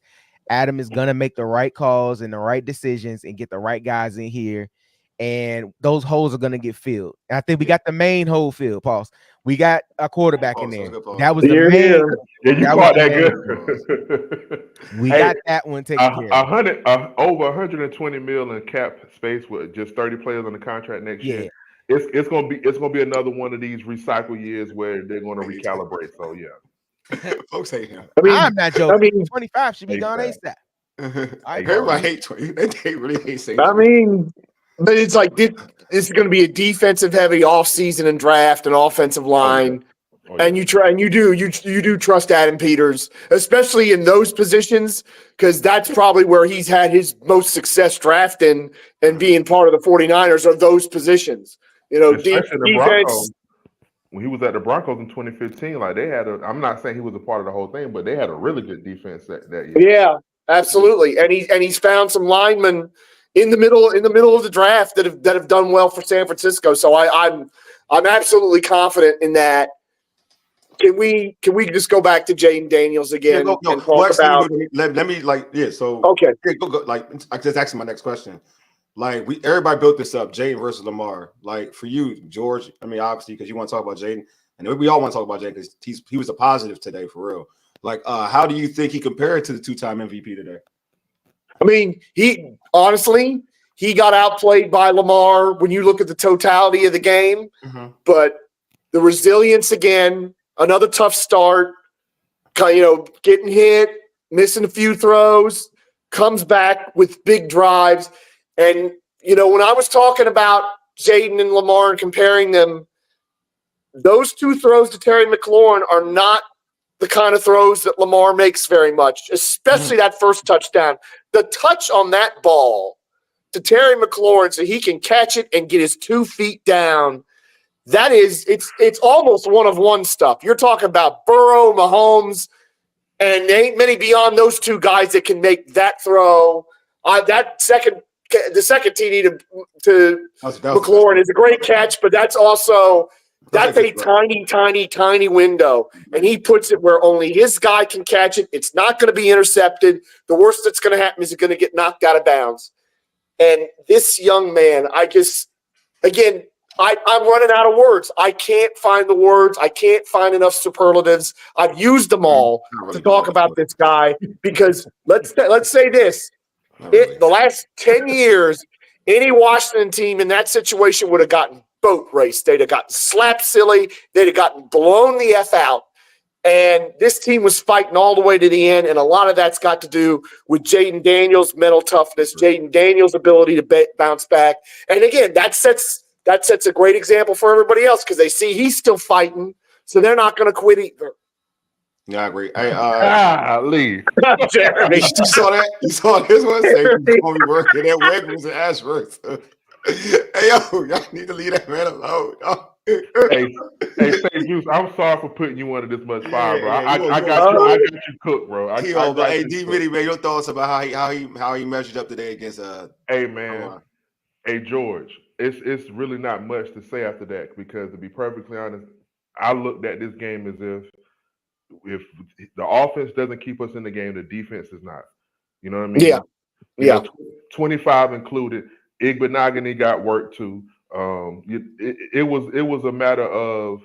Adam is gonna make the right calls and the right decisions and get the right guys in here. and those holes are going to get filled. And I think we got the main hole filled. Pause. We got a quarterback in there. That was the Here, main. here. Yeah, you That caught was that the good. We Hey, got that one taken care of. Over 120 mil in cap space with just 30 players on the contract next Yeah. year. It's gonna be another one of these recycle years where they're gonna recalibrate. So yeah, Folks hate him. I'm not joking. I mean, 25 should be gone Exactly. ASAP. Everybody hate 20. They really hate saying. I mean, but it's like this is going to be a defensive heavy offseason and draft and offensive line. Oh, yeah. And you do trust Adam Peters, especially in those positions, because that's probably where he's had his most success drafting and being part of the 49ers are those positions. You know, Especially in the defense. Broncos. When he was at the Broncos in 2015, like they had I'm not saying he was a part of the whole thing, but they had a really good defense that year. Yeah, absolutely. And he's found some linemen in the middle of the draft that have done well for San Francisco. So I'm absolutely confident in that. Can we just go back to Jaden Daniels again and talk about? Let me So Okay, go. Like I just asked my next question. Like everybody built this up, Jaden versus Lamar. Like for you, George. I mean, obviously, because you want to talk about Jaden, and we all want to talk about Jaden because he was a positive today for real. Like, how do you think he compared to the two-time MVP today? I mean, he got outplayed by Lamar when you look at the totality of the game. Mm-hmm. But the resilience again, another tough start. Getting hit, missing a few throws, comes back with big drives. And, when I was talking about Jaden and Lamar and comparing them, those two throws to Terry McLaurin are not the kind of throws that Lamar makes very much, especially that first touchdown. The touch on that ball to Terry McLaurin so he can catch it and get his 2 feet down, it's almost one-of-one stuff. You're talking about Burrow, Mahomes, and there ain't many beyond those two guys that can make that throw. The second TD to McLaurin is a great catch, but that's a tiny window. And he puts it where only his guy can catch it. It's not going to be intercepted. The worst that's going to happen is it's going to get knocked out of bounds. And this young man, I'm running out of words. I can't find the words. I can't find enough superlatives. I've used them all to talk about this guy because let's say this. The last 10 years, any Washington team in that situation would have gotten boat raced. They'd have gotten slapped silly. They'd have gotten blown the F out. And this team was fighting all the way to the end, and a lot of that's got to do with Jaden Daniels' mental toughness, Jaden Daniels' ability to bounce back. And again, that sets a great example for everybody else because they see he's still fighting, so they're not going to quit either. Yeah, I agree. Hey, Lee. Jeremy. You saw that? You saw this one? Say he's going to be working at Wegmans and Ashworth. Hey, yo, y'all need to leave that man alone. Hey, say Juice, I'm sorry for putting you under this much fire, bro. I got you cooked, bro. Hey, Dee Middy, man, your thoughts about how he measured up today against Hey, man. Hey, George, it's really not much to say after that because to be perfectly honest, I looked at this game as if the offense doesn't keep us in the game, the defense is not. You know what I mean? Yeah. 25 included. Igbenogany got work too. It was a matter of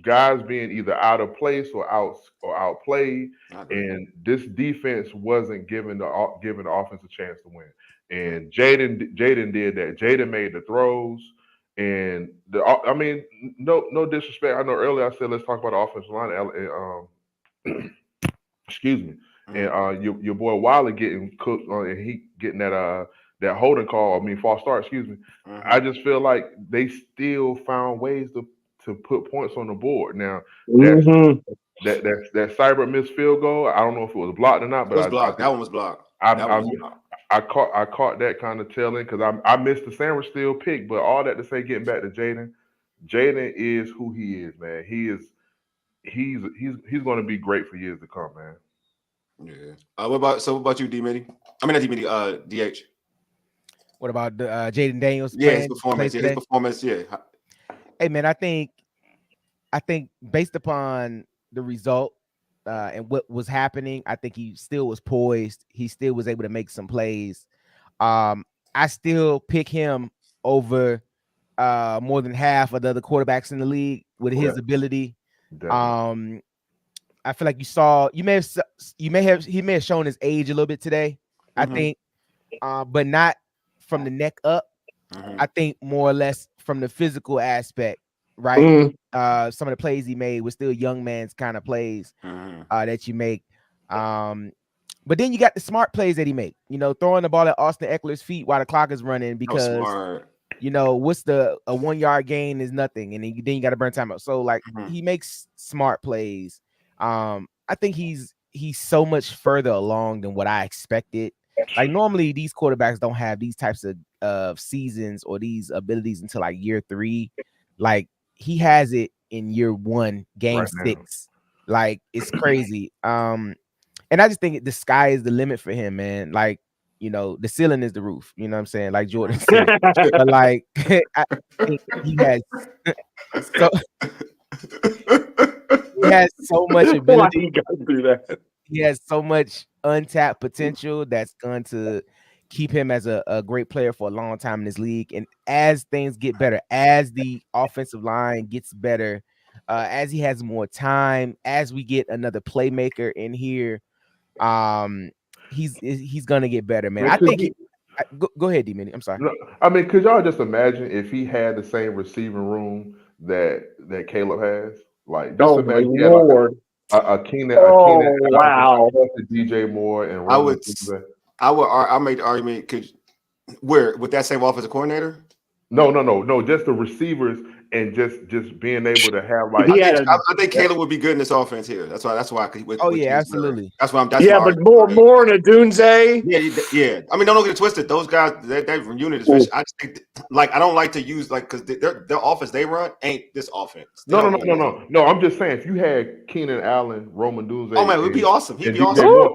guys being either out of place or outplayed, and this defense wasn't giving the offense a chance to win. And Jaden did that. Jaden made the throws, and no disrespect. I know earlier I said let's talk about the offensive line. Excuse me. And your boy Wiley getting cooked and he getting that holding call. False start. Excuse me. I just feel like they still found ways to put points on the board. Now that Cyber missed field goal, I don't know if it was blocked or not, but it was blocked. That one was blocked. I caught that kind of telling because I missed the San Francisco pick, but all that to say, getting back to Jaden is who he is, man. He's going to be great for years to come, man. Yeah. What about you, D Middy? I mean, not D Middy. DH. What about Jaden Daniels? Yeah, his performance. Yeah. Hey, man, I think based upon the result and what was happening, I think he still was poised. He still was able to make some plays. I still pick him over more than half of the other quarterbacks in the league with his ability. Definitely. I feel like he may have shown his age a little bit today. I think, but not from the neck up. I think more or less from the physical aspect, right? Some of the plays he made was still young man's kind of plays that you make. But then you got the smart plays that he make, throwing the ball at Austin Eckler's feet while the clock is running because what's a 1 yard gain is nothing, and then you got to burn timeout. So like he makes smart plays. I think he's so much further along than what I expected. Like normally these quarterbacks don't have these types of seasons or these abilities until like year 3. Like he has it in year 1, game 6. Like it's crazy. And I just think the sky is the limit for him, man. Like, the ceiling is the roof. You know what I'm saying? Like Jordan said. But like I think he has so much ability. Why you gotta do that? He has so much untapped potential that's going to keep him as a great player for a long time in this league. And as things get better, as the offensive line gets better, as he has more time, as we get another playmaker in here, he's gonna get better, man. I think go ahead, Dee Middy. I'm sorry. No, I mean, could y'all just imagine if he had the same receiving room that Caleb has? Like, just imagine he had like a Keenan, wow, DJ Moore, and I made the argument. With that same offensive coordinator? No. Just the receivers and just being able to have like. I think Caleb would be good in this offense here. That's why. Absolutely. That's why I'm. But more in a Dunze. Yeah. I mean, don't get it twisted. Those guys, they're unit. Especially, I just think, I don't like to use because their offense they run ain't this offense. No. I'm just saying if you had Keenan Allen, Roman Dunze. Oh man, it would be awesome. He'd be awesome.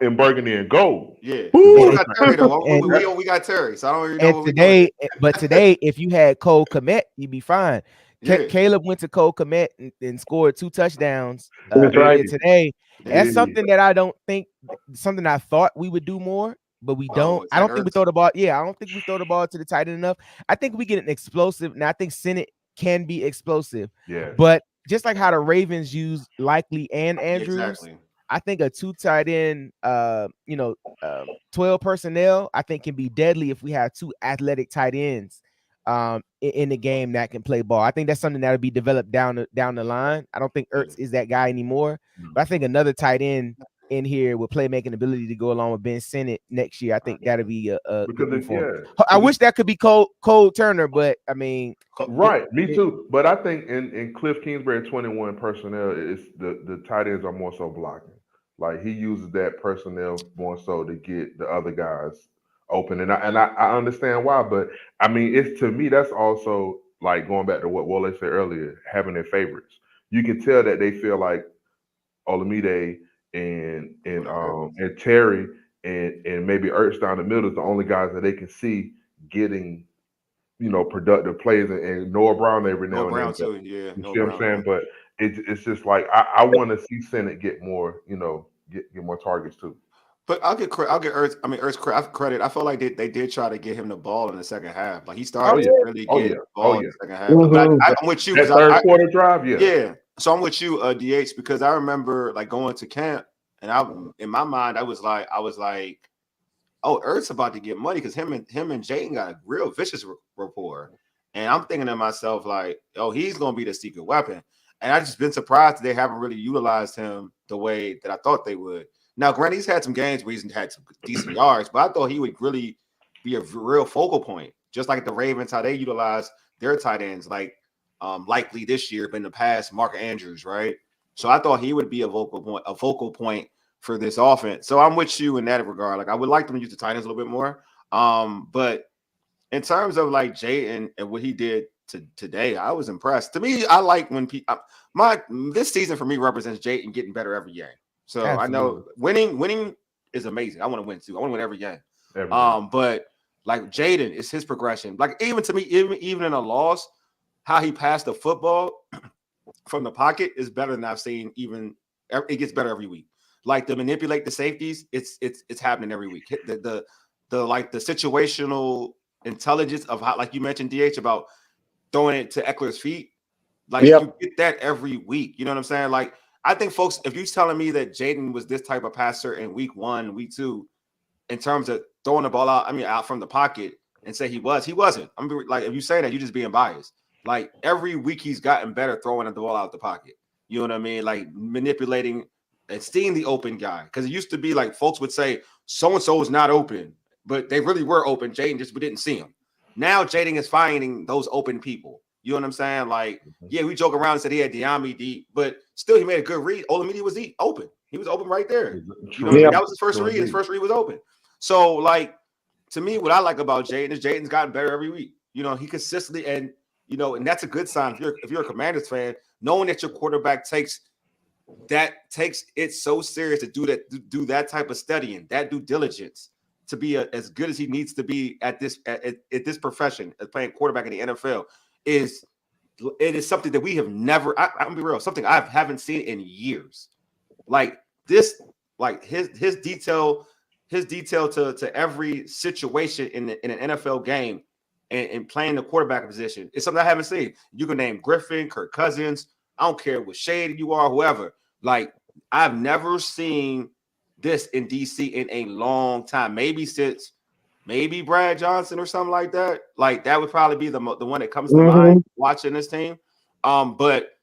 In burgundy and gold. Yeah. We got Terry though. We got Terry, so I don't really know what today, if you had Cole Kmet, you'd be fine. Yeah. Caleb went to Cole Kmet and scored 2 touchdowns today. That's something that I don't think something I thought we would do more, but we don't. I don't think we throw the ball. Yeah, I don't think we throw the ball to the tight end enough. I think we get an explosive. Now I think Senate can be explosive. Yeah. But just like how the Ravens use Likely and Andrews. Exactly. I think a 2 tight end, 12 personnel, I think can be deadly if we have 2 athletic tight ends in the game that can play ball. I think that's something that'll be developed down the line. I don't think Ertz is that guy anymore, but I think another tight end in here with playmaking ability to go along with Ben Sinnott next year. I think that'll be a good move for him. I wish that could be Cole Turner, but I mean, right, me too. But I think in Cliff Kingsbury 21 personnel, it's the tight ends are more so blocking. Like he uses that personnel more so to get the other guys open, and I understand why. But I mean, it's to me that's also like going back to what Wole said earlier, having their favorites. You can tell that they feel like Olamide and Terry and maybe Ertz down the middle is the only guys that they can see getting, productive plays, and Noah Brown every now and then. Too, yeah. You see what I'm saying? But it's just like I want to see Senate get more, get more targets too. But I'll get Ertz credit. I feel like they did try to get him the ball in the second half. Like he started to really get the ball in the second half. I'm with you. That third quarter drive, yeah. So I'm with you, DH, because I remember like going to camp, and in my mind I was like, oh, Ertz about to get money because him and Jaden got a real vicious rapport, and I'm thinking to myself like, oh, he's gonna be the secret weapon. And I just been surprised that they haven't really utilized him the way that I thought they would. Now, granted, he's had some games where he's had some decent yards, but I thought he would really be a real focal point, just like the Ravens, how they utilize their tight ends, like Likely this year, but in the past, Mark Andrews, right? So I thought he would be a focal point for this offense. So I'm with you in that regard. Like I would like them to use the tight ends a little bit more. But in terms of like Jaden and what he did today, I was impressed. To me, I like when this season for me represents Jaden getting better every game. So absolutely. I know winning is amazing. I want to win too. I want to win every game. But like Jaden, it's his progression. Like even to me, even in a loss, how he passed the football from the pocket is better than I've seen. It gets better every week. Like to manipulate the safeties, it's happening every week. The situational intelligence of how, like you mentioned, DH, about throwing it to Eckler's feet. Like you get that every week. You know what I'm saying? Like, I think, folks, if you're telling me that Jaden was this type of passer in week 1, week 2, in terms of throwing the ball out from the pocket, and say he wasn't. I'm like, if you say that, you're just being biased. Like, every week he's gotten better throwing the ball out the pocket. You know what I mean? Like, manipulating and seeing the open guy. Because it used to be like folks would say so-and-so is not open, but they really were open. Jaden just didn't see him. Now Jaden is finding those open people. You know what I'm saying? Like, yeah, we joke around and said he had Diami deep, but still he made a good read. Olamide was open. He was open right there. You know what I mean? That was his first read. His first read was open. So, like, to me, what I like about Jaden is Jaden's gotten better every week. You know, he consistently, and you know, and that's a good sign if you're a Commanders fan, knowing that your quarterback takes it so serious to do that type of studying, that due diligence, to be as good as he needs to be at this profession, as playing quarterback in the NFL, it is something that we have never. I'm gonna be real, something I haven't seen in years. Like this, like his detail to every situation in an NFL game and playing the quarterback position is something I haven't seen. You can name Griffin, Kirk Cousins. I don't care what shade you are, whoever. Like, I've never seen this in DC in a long time. Maybe since Brad Johnson or something like that. Like, that would probably be the one that comes to mind watching this team. But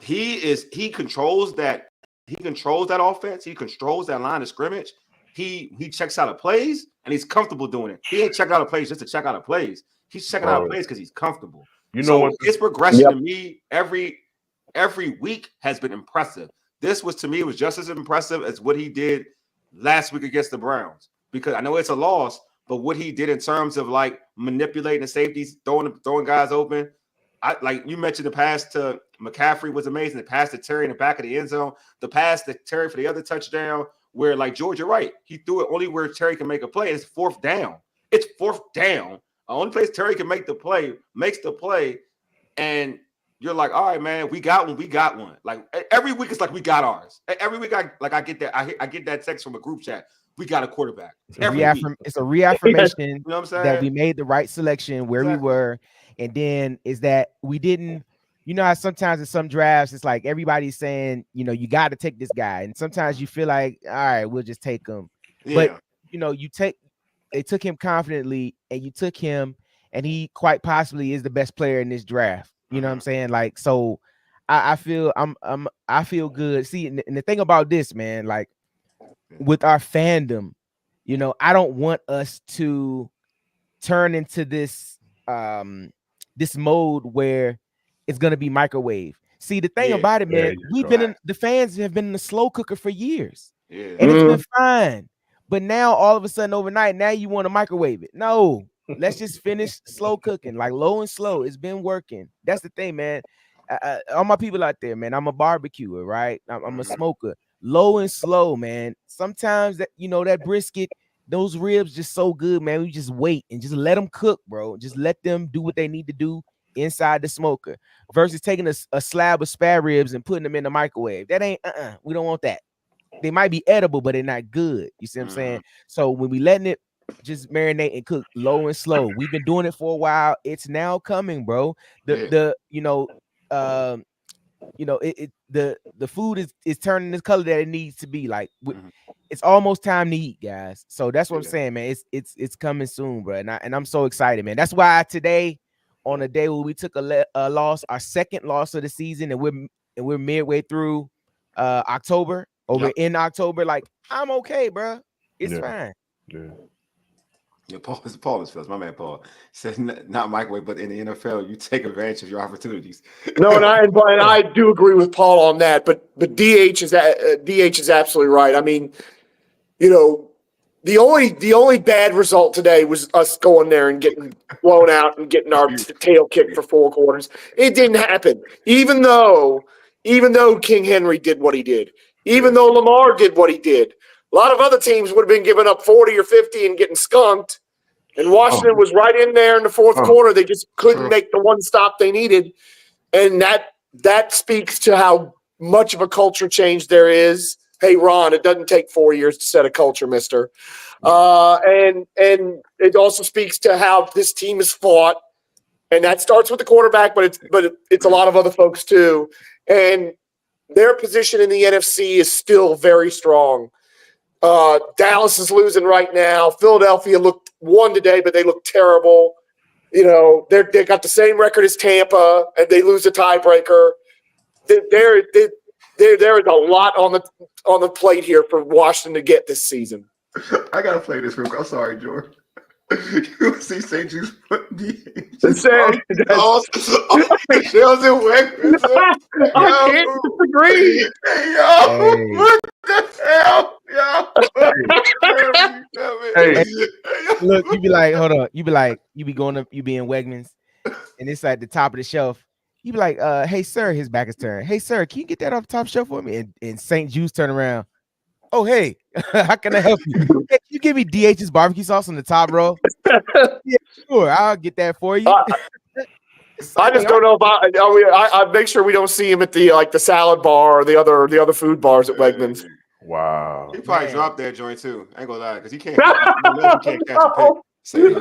he controls that. He controls that offense. He controls that line of scrimmage. He checks out of plays, and he's comfortable doing it. He ain't checking out of plays just to check out of plays. He's checking out of plays because he's comfortable. You know what? His progression to me every week has been impressive. This was, to me, was just as impressive as what he did last week against the Browns. Because I know it's a loss, but what he did in terms of like manipulating the safeties, throwing guys open. Like you mentioned, the pass to McCaffrey was amazing. The pass to Terry in the back of the end zone. The pass to Terry for the other touchdown, where, like, George, you're right. He threw it only where Terry can make a play. It's 4th down. It's 4th down. The only place Terry can make the play, makes the play, and you're like, all right, man, we got one. Like, every week it's like we got ours. Every week I get that. I get that text from a group chat. We got a quarterback. It's a reaffirmation you know what I'm saying? that we made the right selection where we were, and then is that we didn't. You know how sometimes in some drafts it's like everybody's saying, you know, you got to take this guy, and sometimes you feel like, all right, we'll just take him. Yeah. But you know, they took him confidently, and you took him, and he quite possibly is the best player in this draft. You know what I'm saying? Like, so I feel I feel good. See, and the thing about this, man, like with our fandom, you know, I don't want us to turn into this mode where it's gonna be microwave. See, the thing about it, man, the fans have been in the slow cooker for years, and it's been fine. But now all of a sudden, overnight, now you want to microwave it. No, let's just finish slow cooking, like low and slow. It's been working. That's the thing, man. All my people out there, man, I'm a barbecuer, right? I'm a smoker. Low and slow, man. Sometimes that, you know, that brisket, those ribs just so good, man. We just wait and just let them cook, bro. Just let them do what they need to do inside the smoker versus taking a slab of spare ribs and putting them in the microwave. That ain't we don't want that. They might be edible, but they're not good. You see what I'm saying? So when we letting it just marinate and cook low and slow, we've been doing it for a while. It's now coming, bro. The food is turning the color that it needs to be. Like it's almost time to eat, guys. So that's what I'm saying, man. It's coming soon, bro. And I'm so excited, man. That's why today, on a day where we took a loss, our second loss of the season, and we're midway through October. In October, like, I'm okay, bro. It's fine. Yeah, Paul is my man. Paul says not microwave, but in the NFL, you take advantage of your opportunities. No, and I do agree with Paul on that. But DH is absolutely right. I mean, you know, the only bad result today was us going there and getting blown out and getting our tail kicked for 4 quarters. It didn't happen, even though King Henry did what he did, even though Lamar did what he did. A lot of other teams would have been giving up 40 or 50 and getting skunked. And Washington was right in there in the 4th quarter. They just couldn't make the one stop they needed. And that speaks to how much of a culture change there is. Hey, Ron, it doesn't take 4 years to set a culture, mister. And it also speaks to how this team is fought, and that starts with the quarterback, but it's a lot of other folks too. And their position in the NFC is still very strong. Dallas is losing right now. Philadelphia won today, but they look terrible. They got the same record as Tampa, and they lose a tiebreaker. There is a lot on the plate here for Washington to get this season. I gotta play this real quick. I'm sorry, George. You see St. Jude's DH. Shells and Wegmans. I can't disagree. What the hell? Hey. Look, you be like, hold on. You be going up, you be in Wegmans, and it's at the top of the shelf. You be like, hey, sir, his back is turned. Hey, sir, can you get that off the top shelf for me? And St. Jude's turn around. Oh, hey, how can I help you? Hey, can you give me DH's barbecue sauce on the top row? Yeah, sure, I'll get that for you. I just don't know if I make sure we don't see him at the salad bar or the other food bars at Wegmans. Wow. He probably dropped that joint too. I ain't gonna lie, because he can't catch a pick. Say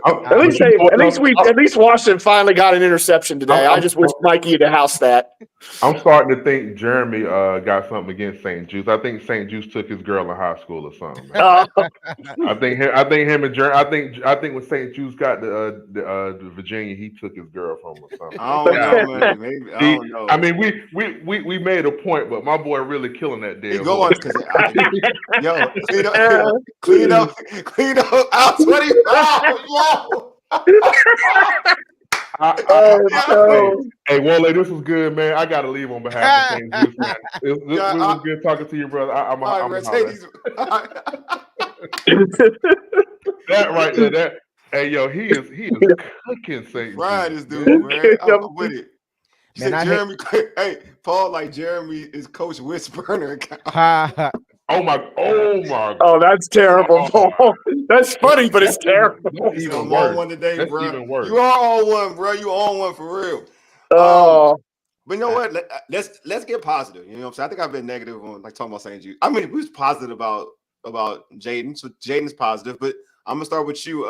At least Washington finally got an interception today. I just wish Mikey had housed that. I'm starting to think Jeremy got something against St. Jude's. I think St. Jude's took his girl in high school or something. I think him and Jeremy. I think when St. Jude's got the Virginia, he took his girl from or something. I don't know, man. Maybe, I don't know. I mean, we made a point, but my boy really killing that damn. He going because clean up out 25. Yo. Hey, Wale, this was good, man. I gotta leave on behalf of St. Jude's, man. It was good talking to you, brother. I'm that right there. That hey, yo, he is cooking St. Brian is dude, man. I'm with it. Man, Jeremy, hey, Paul, like Jeremy is Coach Whisperer. Oh my! Oh, that's terrible, Paul. That's funny, but it's terrible. He's on one today, that's bro. Even worse. You are on one, bro. You on one for real. Oh, but you know what? Let's get positive. You know what I'm saying? I think I've been negative on talking about St. Jude. I mean, we was positive about Jaden. So Jaden's positive, but I'm gonna start with you,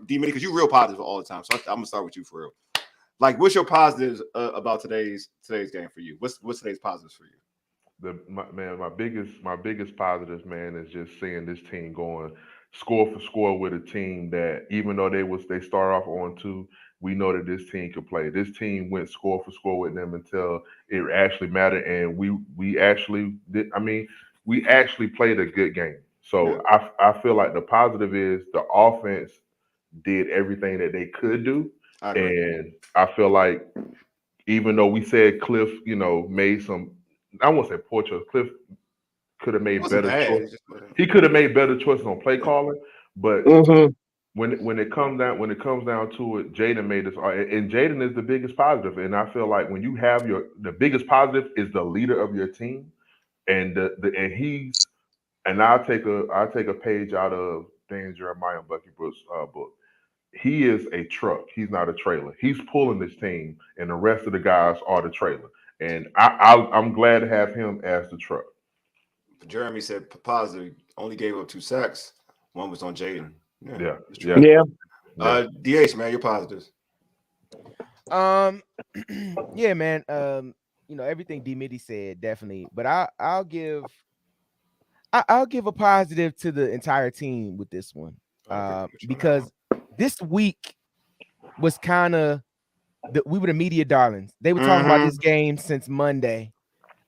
D Middy, because you're real positive all the time. So I'm gonna start with you for real. Like, what's your positives about today's game for you? What's today's positives for you? My biggest positive, man, is just seeing this team going score for score with a team that, even though they start off on 2, we know that this team could play. This team went score for score with them until it actually mattered, and we actually did. I mean, we actually played a good game. So yeah. I feel like the positive is the offense did everything that they could do, and I feel like even though we said Cliff, made some. I won't say poor choice. Cliff could have made better choices. He could have made better choices on play calling, but when it comes down to it, Jaden made this, and Jaden is the biggest positive. And I feel like when you have the biggest positive is the leader of your team, and I'll take a page out of Dan Jeremiah and Bucky Brooks' book. He is a truck. He's not a trailer. He's pulling this team, and the rest of the guys are the trailer. And I'm glad to have him as the truck. Jeremy said positive. Only gave up 2 sacks. One was on Jaden. Yeah. DH, man, your positives. Yeah, man. Everything D Middy said, definitely. But I'll give a positive to the entire team with this one. Because this week was kind of we were the media darlings. They were talking about this game since Monday.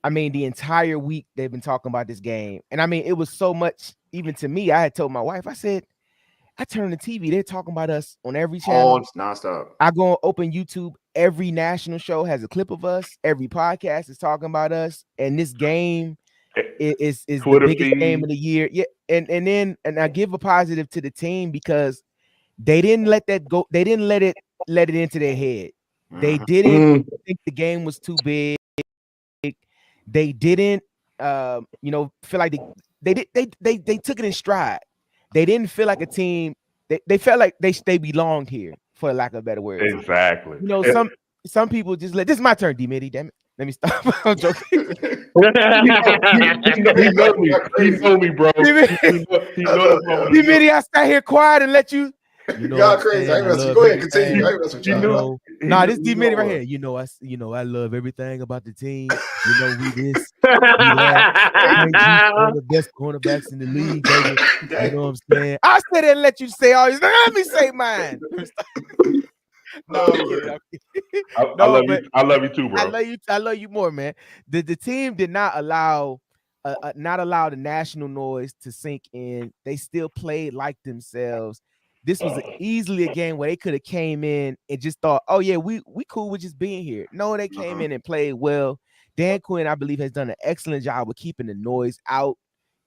I mean, the entire week they've been talking about this game. And I mean, it was so much, even to me, I had told my wife, I said, I turn the TV, they're talking about us on every channel. Oh, nonstop. I go open YouTube, every national show has a clip of us, every podcast is talking about us, and this game is the biggest game of the year. Yeah, and I give a positive to the team because they didn't let that go, they didn't let it into their head. They didn't think the game was too big. They didn't feel like they took it in stride. They didn't feel like a team. They felt like they belonged here, for lack of a better word. Exactly. Some people just this is my turn, D Middy, damn it. Let me stop. I'm joking. He know me. He know me, bro. He know that's Dee Middy, I sat here quiet and let you. You know, Y'all crazy. I ain't messing with you. Go ahead, continue. I ain't messing with y'all. Nah, this Dee Middy right here. I love everything about the team. We this, we that. One of the best cornerbacks in the league, baby. You know what I'm saying? I said and let you say all these. Let me say mine. No, I love you too, bro. I love you more, man. The team did not allow the national noise to sink in. They still played like themselves. This was easily a game where they could have came in and just thought, oh yeah, we cool with just being here. No, they came in and played well. Dan Quinn, I believe, has done an excellent job with keeping the noise out,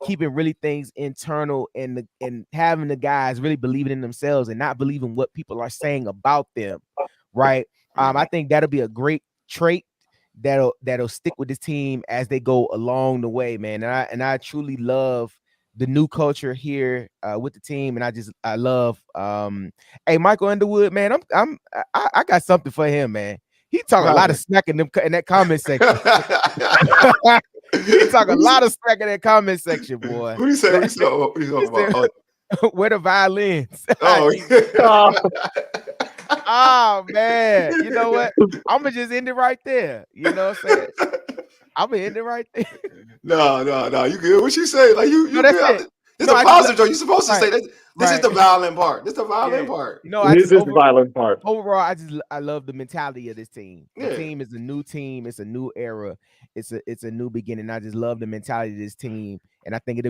keeping really things internal, and having the guys really believing in themselves and not believing what people are saying about them. Right. I think that'll be a great trait that'll stick with this team as they go along the way, man. And I truly love the new culture here with the team, and I love hey, Michael Underwood, man. I got something for him, man. He talk a lot of smack in that comment section. He talk a lot of smack in that comment section, boy. What do you say? What are you talking about? Where the violins? Oh, man. You know what? I'm gonna just end it right there. You know what I'm saying? I'm gonna end it right there. No. You good? What you say? Like you that's good? it. It's a positive joke. You're supposed to say that. This is the violent part. This is the violent part. This is the violent part. Overall, I love the mentality of this team. The Yeah. team is a new team. It's a new era. It's a new beginning. I just love the mentality of this team, and I think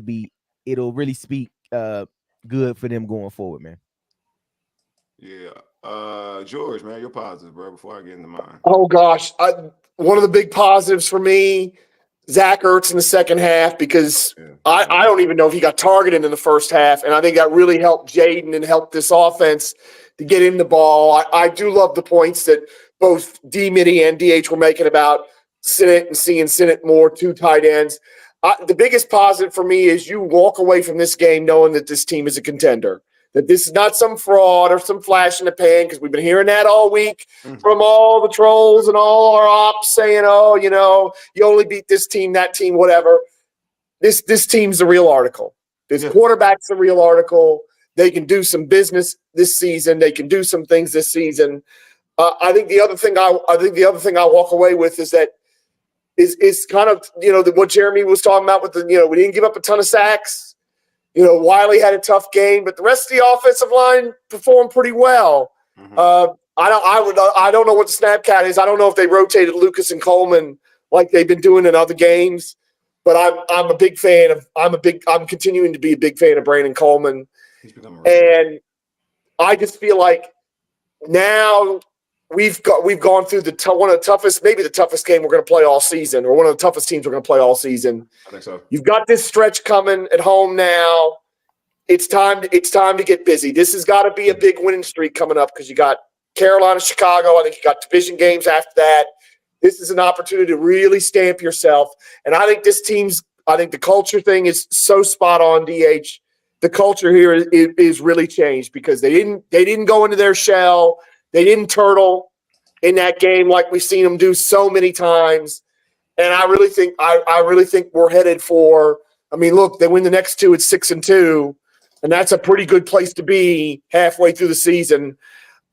it'll really speak good for them going forward, man. Yeah. George, man, you're positive, bro. Before I get into mine. Oh gosh, one of the big positives for me, Zach Ertz in the second half, because I don't even know if he got targeted in the first half, and I think that really helped Jaden and helped this offense to get in the ball. I do love the points that both Dee Middy and DH were making about Sinnott and seeing Sinnott more, two tight ends. The biggest positive for me is you walk away from this game knowing that this team is a contender, that this is not some fraud or some flash in the pan, because we've been hearing that all week from all the trolls and all our ops saying, oh, you only beat this team, that team, whatever. This team's the real article. This quarterback's the real article. They can do some business this season. They can do some things this season. I think the other thing I walk away with is that is kind of what Jeremy was talking about with the we didn't give up a ton of sacks. Wiley had a tough game, but the rest of the offensive line performed pretty well. I don't know what the snap count is. I don't know if they rotated Lucas and Coleman like they've been doing in other games, but I'm a big fan of. I'm continuing to be a big fan of Brandon Coleman, and I just feel like now we've gone through one of the toughest, maybe the toughest game we're going to play all season, or one of the toughest teams we're going to play all season. I think so. You've got this stretch coming at home now. It's time to get busy. This has got to be a big winning streak coming up, because you got Carolina, Chicago. I think you got division games after that. This is an opportunity to really stamp yourself. And I think the culture thing is so spot on, DH. The culture here is really changed, because they didn't go into their shell. They didn't turtle in that game like we've seen them do so many times. And I really think we're headed for. I mean, look, they win the next two at 6-2, and that's a pretty good place to be halfway through the season.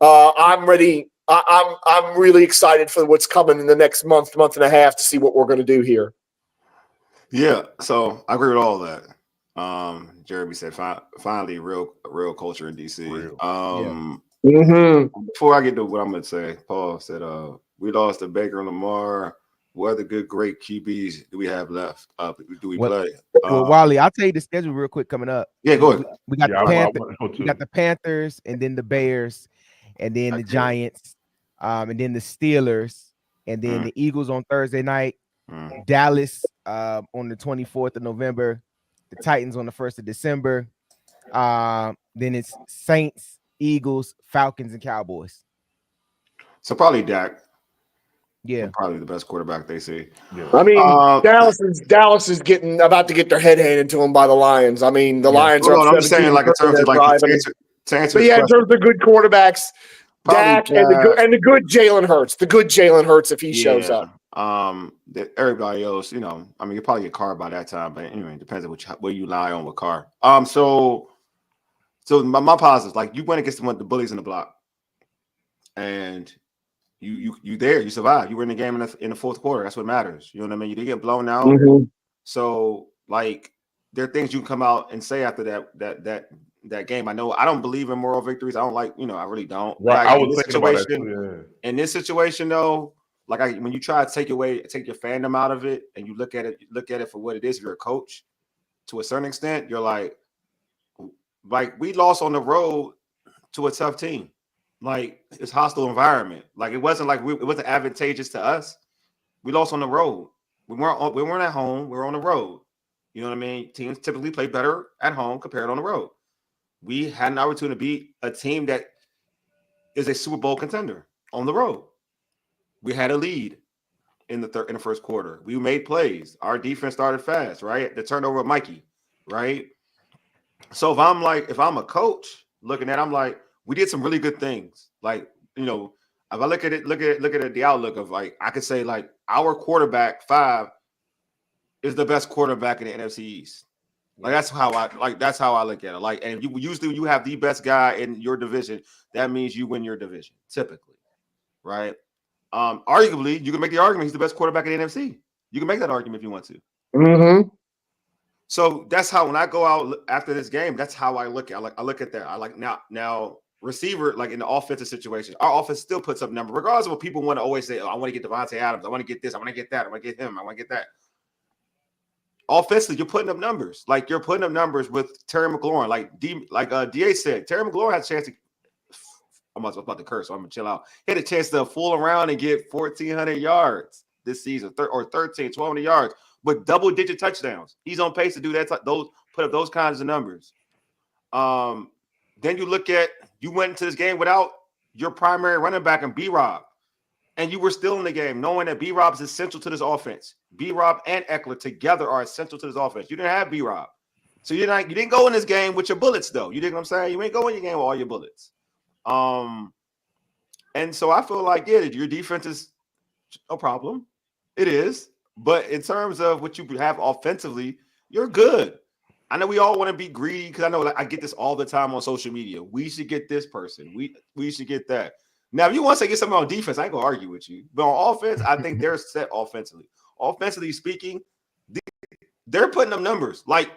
I'm ready. I'm really excited for what's coming in the next month and a half to see what we're going to do here. Yeah, so I agree with all that. Jeremy said, finally, real culture in DC. Before I get to what I'm going to say, Paul said, we lost to Baker and Lamar. What other great QBs do we have left? Do we play? Well, Wally, I'll tell you the schedule real quick coming up. Yeah, go ahead. We got the Panthers, and then the Bears, and then the Giants, and then the Steelers, and then the Eagles on Thursday night, Dallas on the 24th of November, the Titans on the 1st of December. Then it's Saints, Eagles, Falcons, and Cowboys. So probably Dak. Yeah, probably the best quarterback they see. Yeah. I mean, Dallas is about to get their head handed to them by the Lions. I mean, the Lions are. I'm saying, like, in terms of, like, to answer. But yeah, in terms of the good quarterbacks, Dak and the good Jalen Hurts. The good Jalen Hurts if he shows up. That everybody else, I mean, you probably get Carr by that time, but anyway, it depends on where you lie on with Carr. So my positives, like you went against the bullies in the block, and you there, you survived. You were in the game in the fourth quarter. That's what matters. You know what I mean? You didn't get blown out. Mm-hmm. So like there are things you can come out and say after that game. I know I don't believe in moral victories. I don't like, I really don't. Right. Like, I was thinking about that too. Yeah. In this situation though, like when you try to take your fandom out of it and you look at it for what it is, you're a coach to a certain extent, you're like we lost on the road to a tough team. Like it's hostile environment. Like it wasn't like it wasn't advantageous to us. We lost on the road. We weren't at home. We were on the road. You know what I mean? Teams typically play better at home compared on the road. We had an opportunity to beat a team that is a Super Bowl contender on the road. We had a lead in the first quarter. We made plays. Our defense started fast, right? The turnover of Mikey, right? So if I'm a coach looking at it, I'm like, we did some really good things. Like, if I look at the outlook of like, I could say like our quarterback 5 is the best quarterback in the NFC East. Like that's how I look at it. Like, and you have the best guy in your division. That means you win your division typically, right? Arguably, you can make the argument he's the best quarterback in the NFC. You can make that argument if you want to. Mm-hmm. So that's how when I go out after this game, that's how I look at it. I look at that. I like now receiver, like in the offensive situation, our offense still puts up numbers, regardless of what people want to always say. Oh, I want to get Devontae Adams. I want to get this. I want to get that. I want to get him. I want to get that. Offensively, you're putting up numbers. Like you're putting up numbers with Terry McLaurin. Like DH said, Terry McLaurin had a chance to. I'm about to curse, so I'm gonna chill out. He had a chance to fool around and get 1,400 yards this season, or 1,200 yards, with double-digit touchdowns. He's on pace to do that. Put up those kinds of numbers. Then you went into this game without your primary running back and B-Rob, and you were still in the game, knowing that B-Rob is essential to this offense. B-Rob and Eckler together are essential to this offense. You didn't have B-Rob, so you didn't go in this game with your bullets, though. You dig what I'm saying? You ain't go in your game with all your bullets. And so I feel like, your defense is no problem. It is. But in terms of what you have offensively, you're good. I know we all want to be greedy because I know I get this all the time on social media. We should get this person. We should get that. Now, if you want to get something on defense, I ain't going to argue with you. But on offense, I think they're set offensively. Offensively speaking, they're putting up numbers. Like,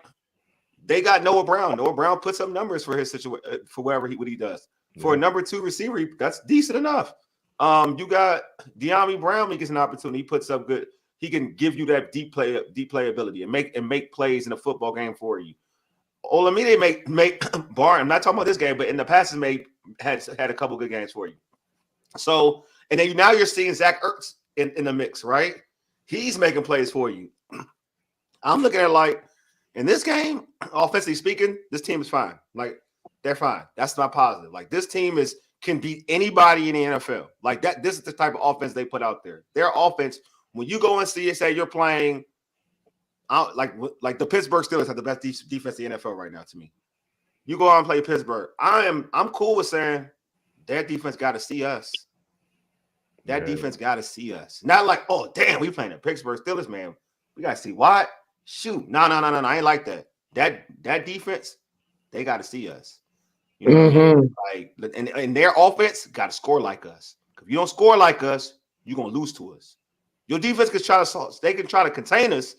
they got Noah Brown. Noah Brown puts up numbers for his situation, for what he does. For a number 2 receiver, that's decent enough. You got De'Ami Brown. He gets an opportunity. He puts up good. He can give you that deep playability and make plays in a football game for you. Olamide make Barn. I'm not talking about this game, but in the past, had a couple good games for you. So, and then now you're seeing Zach Ertz in the mix, right? He's making plays for you. I'm looking at it like in this game, offensively speaking, this team is fine. Like, they're fine. That's my positive. Like, this team can beat anybody in the NFL. Like that. This is the type of offense they put out there. Their offense, when you go and say you're playing, like the Pittsburgh Steelers have the best defense in the NFL right now. To me, you go out and play Pittsburgh. I'm cool with saying that defense got to see us. That defense got to see us. Not like, oh damn, we playing the Pittsburgh Steelers, man. We got to see what? Shoot, no. I ain't like that. That defense, they got to see us. You know what I mean? Like, and their offense got to score like us. If you don't score like us, you're gonna lose to us. Your defense can try to contain us,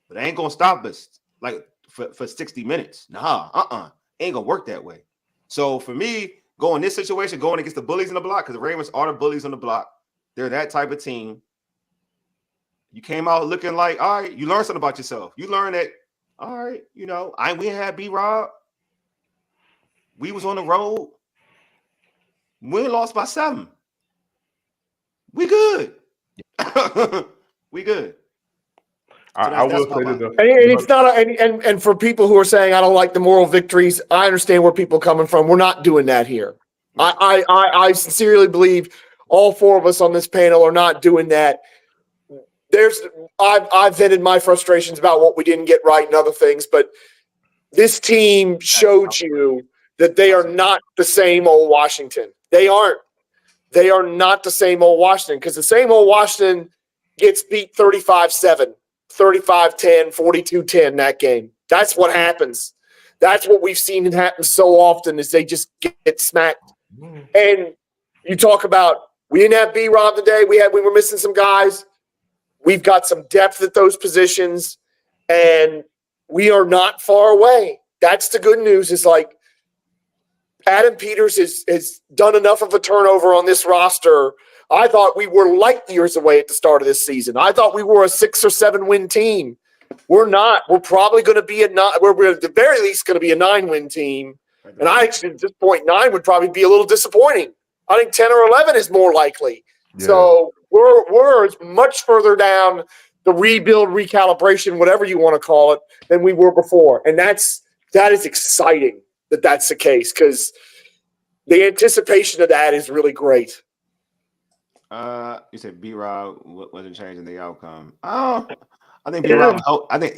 but they ain't gonna stop us like for 60 minutes. Ain't gonna work that way. So for me, going this situation, going against the bullies in the block, because the Ravens are the bullies on the block. They're that type of team. You came out looking like, all right, you learned something about yourself. You learned that, all right, we had B-Rob. We was on the road. We lost by 7. We good. We good. So I will say that. And it's not and for people who are saying I don't like the moral victories, I understand where people are coming from. We're not doing that here. I sincerely believe all 4 of us on this panel are not doing that. I've vented my frustrations about what we didn't get right and other things, but this team showed you that they are not the same old Washington. They aren't. They are not the same old Washington, because the same old Washington gets beat 35-7, 35-10, 42-10 that game. That's what happens. That's what we've seen happen so often is they just get smacked. And you talk about we didn't have B-Rob today. We were missing some guys. We've got some depth at those positions, and we are not far away. That's the good news is like Adam Peters has done enough of a turnover on this roster. I thought we were light years away at the start of this season. I thought we were a 6 or 7 win team. We're not. We're probably going to be we're at the very least going to be a 9-win team. And I actually, at this point, 9 would probably be a little disappointing. I think 10 or 11 is more likely. Yeah. So we're much further down the rebuild, recalibration, whatever you want to call it, than we were before. And that is exciting that that's the case because the anticipation of that is really great. You said B-Rob wasn't changing the outcome. Oh, I think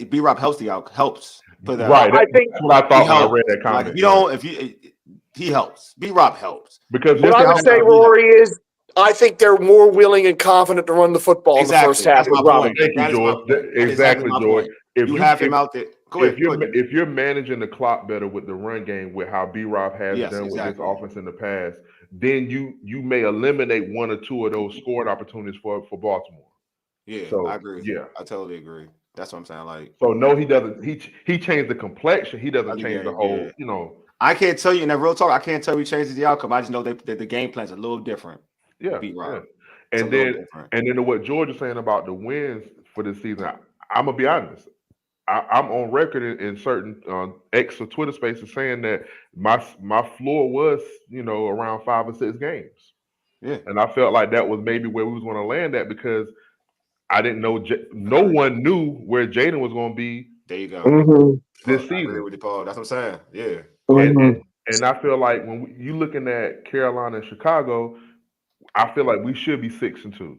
B-Rob helps the outcome. Helps. Right. I think that's what I thought when I read that comment. Like, he helps. B-Rob helps. Because what I would say, Rory, is I think they're more willing and confident to run the football in the first half. Thank you, George. Exactly, George. If you have him out there, if you're managing the clock better with the run game, with how B-Rob has done with this offense in the past, then you may eliminate 1 or 2 of those scoring opportunities for Baltimore. Yeah, so, I agree. Yeah, I totally agree. That's what I'm saying. Like, so no, he doesn't. He changed the complexion. He doesn't change the whole. Yeah. You know, I can't tell you in that real talk. I can't tell you he changes the outcome. I just know that the game plan's a little different. Yeah, yeah. And then to what George is saying about the wins for this season, I'm gonna be honest. I'm on record in certain X or Twitter spaces saying that my floor was around 5 or 6 games. Yeah, and I felt like that was maybe where we was going to land at because I didn't know no one knew where Jaden was going to be. There you go. This I season. agree with you, Paul. That's what I'm saying. Yeah. And I feel like when you looking at Carolina and Chicago, I feel like we should be 6-2.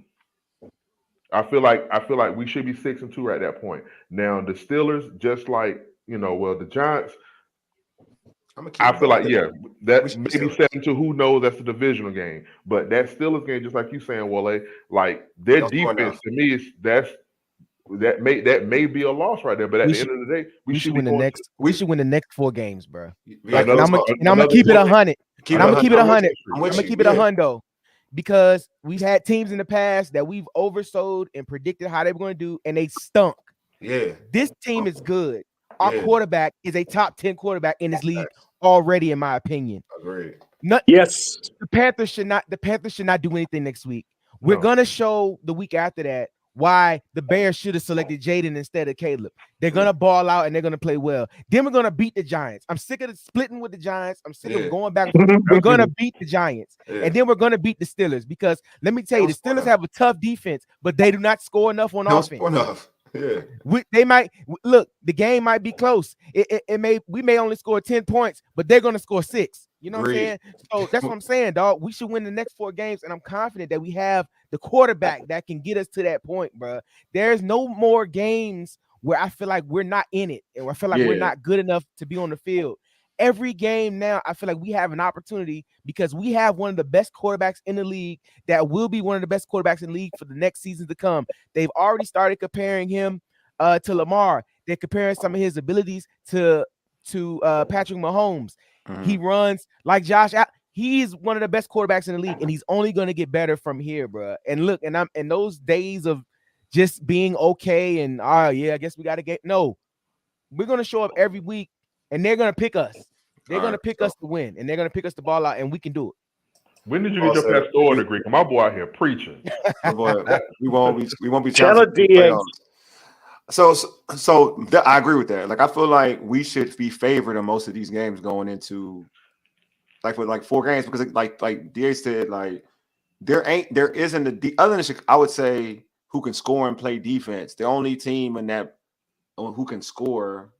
I feel like we should be 6-2 at that point. Now the Steelers, just like the Giants. I feel like that maybe 7-2. Who knows? That's a divisional game, but that Steelers game, just like you saying, Wale, like their defense to me is that may be a loss right there. But at the end of the day, we should win the next. We should win the next 4 games, bro. Like, and I'm gonna keep it 100. I'm gonna keep it 100. I'm gonna keep it 100 because we've had teams in the past that we've oversold and predicted how they were going to do, and they stunk. Yeah, this team is good. Our quarterback is a top 10 quarterback in this league already, in my opinion. Agreed. Yes, the Panthers should not do anything next week. We're gonna show the week after that why the Bears should have selected Jaden instead of Caleb. They're gonna ball out and they're gonna play well. Then we're gonna beat the Giants. I'm sick of splitting with the Giants. I'm sick of going back. We're gonna beat the Giants, and then we're gonna beat the Steelers because let me tell you, the Steelers have a tough defense, but they do not score enough on offense. Enough. Yeah, they might look. The game might be close. We may only score 10 points, but they're gonna score 6. You know what I'm saying? So that's what I'm saying, dog. We should win the next 4 games, and I'm confident that we have the quarterback that can get us to that point, bro. There's no more games where I feel like we're not in it, and I feel like we're not good enough to be on the field. Every game now, I feel like we have an opportunity because we have one of the best quarterbacks in the league that will be one of the best quarterbacks in the league for the next seasons to come. They've already started comparing him to Lamar. They're comparing some of his abilities to Patrick Mahomes. He runs like Josh. He's one of the best quarterbacks in the league, and he's only going to get better from here, bro. And look, and I'm in those days of just being okay and I guess we got to get. No, we're going to show up every week, and they're going to pick us. They're going to pick us to win, and they're going to pick us to ball out, and we can do it. When did you get your pastoral degree? My boy out here preaching. Boy, we won't be Tell it, DH. So I agree with that. Like, I feel like we should be favored in most of these games going into for 4 games because like DH said, like there isn't other than I would say who can score and play defense. The only team in that who can score.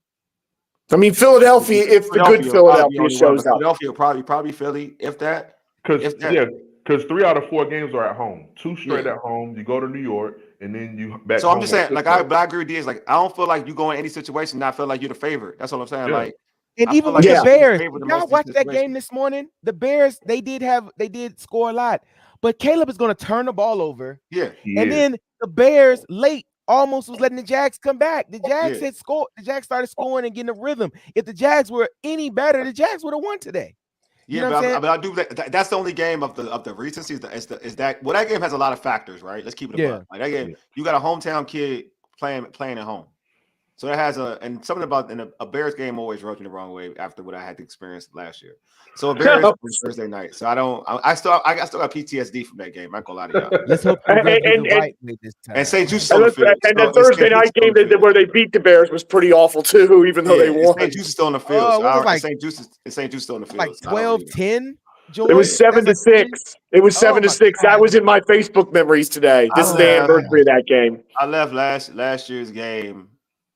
I mean, Philadelphia, if the good Philadelphia shows up. Philadelphia probably Philly, if that. Because 3 out of 4 games are at home. 2 straight at home. You go to New York, and then you back. So I'm just saying, I agree with DH. Like, I don't feel like you go in any situation and I feel like you're the favorite. That's what I'm saying. Yeah. Like, and even with the Bears, y'all watched that game this morning. The Bears, they did score a lot, but Caleb is going to turn the ball over. Yeah, and then the Bears late almost was letting the Jags come back. The Jags had scored. The Jags started scoring and getting a rhythm. If the Jags were any better, the Jags would have won today. Yeah, but I do. That's the only game of the recency. Is that that game has a lot of factors, right? Let's keep it a buck. Like that game, you got a hometown kid playing at home, so that has and something about a Bears game always rubs me the wrong way after what I had to experience last year. So a Bears Thursday night. So I still got PTSD from that game. I'm not gonna lie to y'all. Let's hope the right way this time. And St. Juice still on the field. And the Thursday night game where they beat the Bears was pretty awful too, even though they won. St. Juice is still on the field. St. Juice is still on the field. Like 12-10. It was 7-6. It was 7-6. That was in my Facebook memories today. This is the anniversary of that game. I left last year's game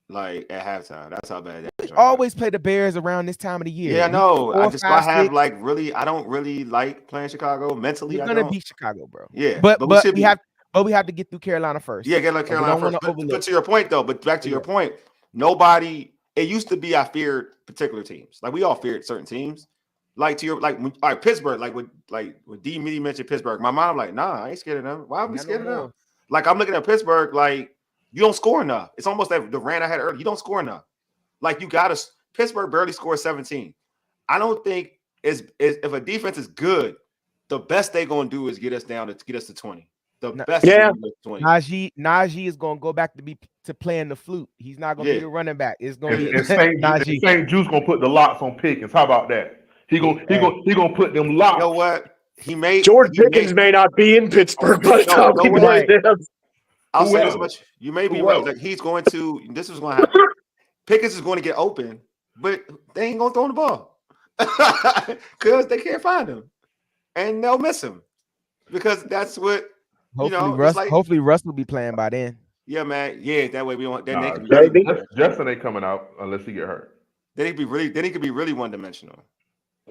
like at halftime. That's how bad that was. We always play the Bears around this time of the year. Yeah, I know. I don't really like playing Chicago mentally. You're gonna beat Chicago, bro. Yeah, but we have to get through Carolina first. Yeah, get like Carolina first. But to your point though, back to your point, it used to be I feared particular teams. Like we all feared certain teams. Like Pittsburgh, like when Dee Middy mentioned Pittsburgh, my mom like, nah, I ain't scared of them. Why am I scared of them? Like I'm looking at Pittsburgh, like you don't score enough. It's almost like the rant I had earlier. You don't score enough. Like Pittsburgh barely scored 17. I don't think if a defense is good, the best they're gonna do is get us to 20. The best. Yeah. 20. Najee is gonna go back to playing the flute. He's not gonna be the running back. It's gonna be Najee. St. Juice gonna put the locks on Pickens. How about that? He gonna put them locks. You know what? George Pickens may not be in Pittsburgh, but I'll say this much. You may be right. Like he's going to. This is going to happen. Pickens is going to get open, but they ain't going to throw the ball because they can't find him, and they'll miss him because that's what. Hopefully, Russ will be playing by then. Yeah, man. Yeah, that way we want. Then Justin ain't coming out unless he get hurt. Then he could be really one dimensional.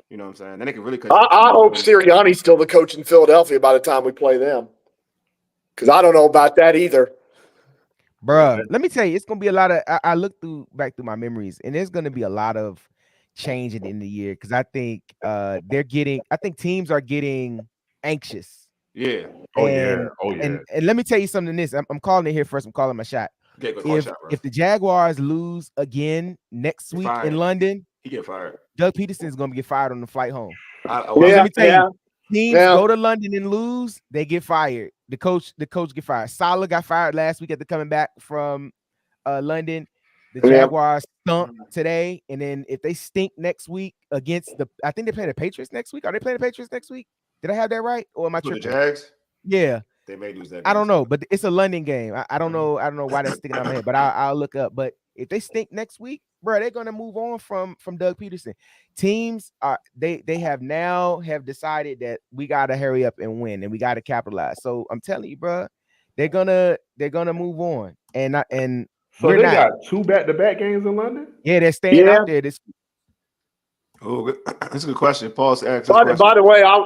You know what I'm saying? Then they can really. I hope Sirianni's still the coach in Philadelphia by the time we play them, because I don't know about that either. Bruh, let me tell you, it's gonna be a lot of. I look back through my memories, and there's gonna be a lot of change at the end of the year because I think teams are getting anxious. Yeah. And let me tell you something. I'm calling it here first. I'm calling my shot. If the Jaguars lose again next week in London, he get fired. Doug Peterson is going to get fired on the flight home. Let me tell you, teams go to London and lose, they get fired. The coach get fired. Saleh got fired last week after coming back from London. The Jaguars stunk today, and then if they stink next week against I think they play the Patriots next week. Are they playing the Patriots next week? Did I have that right, or am I tripping? The Jags? Yeah. They may lose that. I don't know, but it's a London game. I don't know. I don't know why that's sticking out my head, but I'll look up. But if they stink next week, bro, they're gonna move on from Doug Peterson. Teams they have decided that we gotta hurry up and win, and we gotta capitalize. So I'm telling you, bro, they're gonna move on, and so they got 2 back-to-back games in London. Yeah, they're staying out there. That's a good question. Paul's asked. By the way, I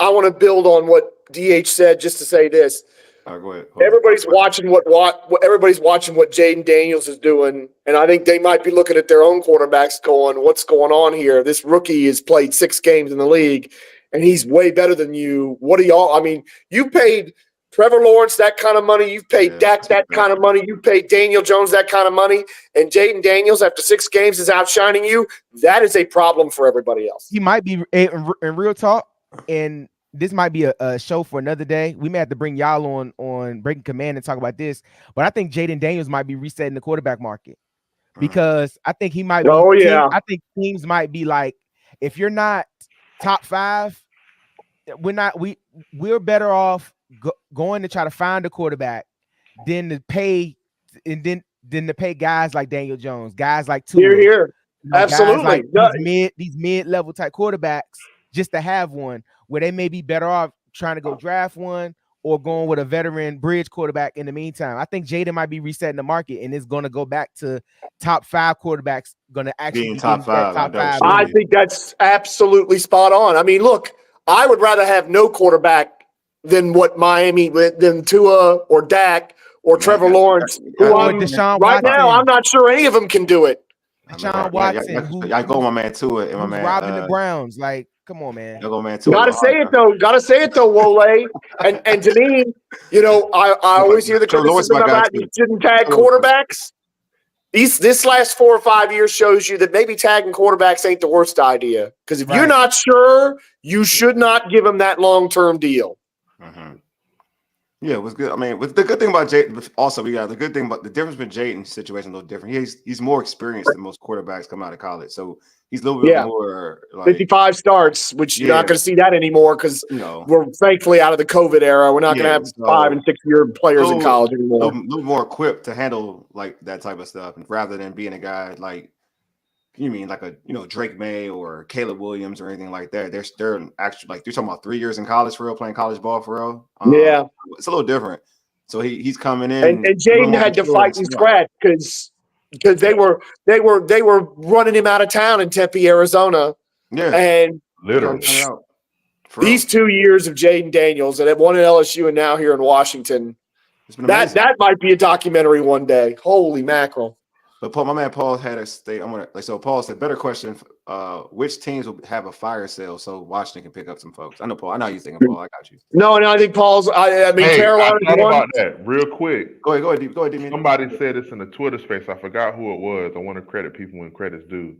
want to build on what DH said just to say this. All right, go ahead. Everybody's watching what Jaden Daniels is doing, and I think they might be looking at their own quarterbacks going, what's going on here? This rookie has played 6 games in the league, and he's way better than you. What do y'all – I mean, you paid Trevor Lawrence that kind of money. You've paid Dak that kind of money. You paid Daniel Jones that kind of money, and Jaden Daniels after 6 games is outshining you. That is a problem for everybody else. He might be in real talk, and this might be a show for another day. We may have to bring y'all on Breaking Command and talk about this. But I think Jaden Daniels might be resetting the quarterback market because I think he might be. Oh, yeah. I think teams might be like, if you're not top 5, we're better off going to try to find a quarterback than to pay guys like Daniel Jones, guys like Tua. Here. Absolutely. Like these mid-level type quarterbacks just to have one where they may be better off trying to go draft one or going with a veteran bridge quarterback in the meantime. I think Jaden might be resetting the market and it's going to go back to top 5 quarterbacks going to actually be top 5. I think that's absolutely spot on. I mean, look, I would rather have no quarterback than what Miami, than Tua or Dak or Trevor Lawrence. Who right now, I'm not sure any of them can do it. Deshaun Watson, I go my man to it, and my who's man robbing the Browns. Like, come on, man. I go man to Gotta say it though, Wole. And to me, I always hear the criticism about you shouldn't tag quarterbacks. This last 4 or 5 years shows you that maybe tagging quarterbacks ain't the worst idea. Because if you're not sure, you should not give them that long-term deal. Mm-hmm. Yeah, it was good. I mean, the good thing about Jaden, also the good thing about the difference with Jaden's situation a little different. He's more experienced than most quarterbacks come out of college, so he's a little bit more like 55 starts, which you're not going to see that anymore because we're thankfully out of the COVID era. We're not going to have 5 and 6 year players in college anymore. A little more equipped to handle like that type of stuff, rather than being a guy like like a Drake May or Caleb Williams or anything like that. They're actually like you're talking about 3 years in college for real, playing college ball for real. It's a little different. So he's coming in, and Jaden had to fight and scratch because they were running him out of town in Tempe, Arizona. Yeah, and literally these 2 years of Jaden Daniels, and one at LSU and now here in Washington, that might be a documentary one day. Holy mackerel! But Paul, my man Paul had a state. So Paul said, better question: which teams will have a fire sale so Washington can pick up some folks? I know Paul. I know you're thinking Paul. I got you. No, I think Paul's. Carolina. I thought about that real quick. Go ahead. Somebody said this in the Twitter space. I forgot who it was. I want to credit people when credit's due.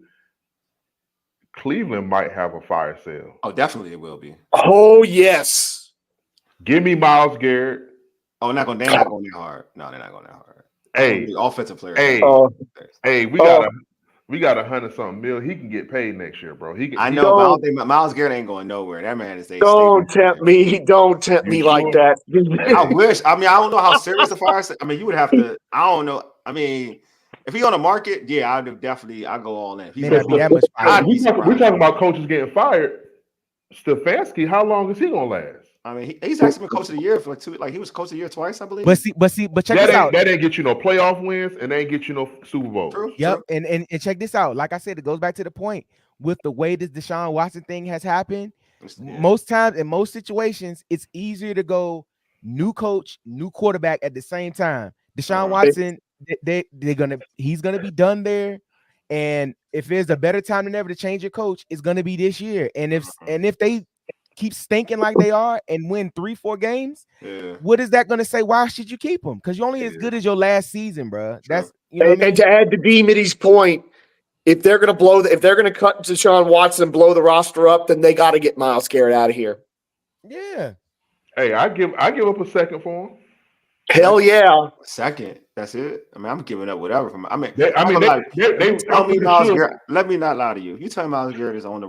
Cleveland might have a fire sale. Oh, definitely it will be. Oh yes. Give me Myles Garrett. Oh, they're not going that hard. No, they're not going that hard. Hey, the offensive player. Hey, we got $100-something million. He can get paid next year, bro. I know, but I don't think Myles Garrett ain't going nowhere. That man is. Don't tempt me. Don't tempt me like that. I wish. I mean, I don't know how serious the fire. I mean, you would have to. I don't know. I mean, if he on the market, yeah, I'd definitely. I go all in. We're talking about coaches getting fired. Stefanski, how long is he gonna last? I mean, he's actually been coach of the year for he was coach of the year twice, I believe. But check this out. That ain't get you no playoff wins, and they ain't get you no Super Bowl. Yep, and check this out. Like I said, it goes back to the point with the way this Deshaun Watson thing has happened. Most times, in most situations, it's easier to go new coach, new quarterback at the same time. Deshaun Watson, he's gonna be done there, and if there's a better time than ever to change your coach, it's gonna be this year. And if they keep stinking like they are and win 3-4 games, what is that going to say? Why should you keep them? Because you're only as good as your last season, bro. That's and to add to Dee Middy's point, if they're going to cut Deshaun Watson and blow the roster up, then they got to get Myles Garrett out of here. Yeah. Hey, I give up a second for him. Hell yeah. Second. That's it. I mean, I'm giving up whatever from. I mean, they tell me Myles Garrett. Let me not lie to you. You tell me Myles Garrett is on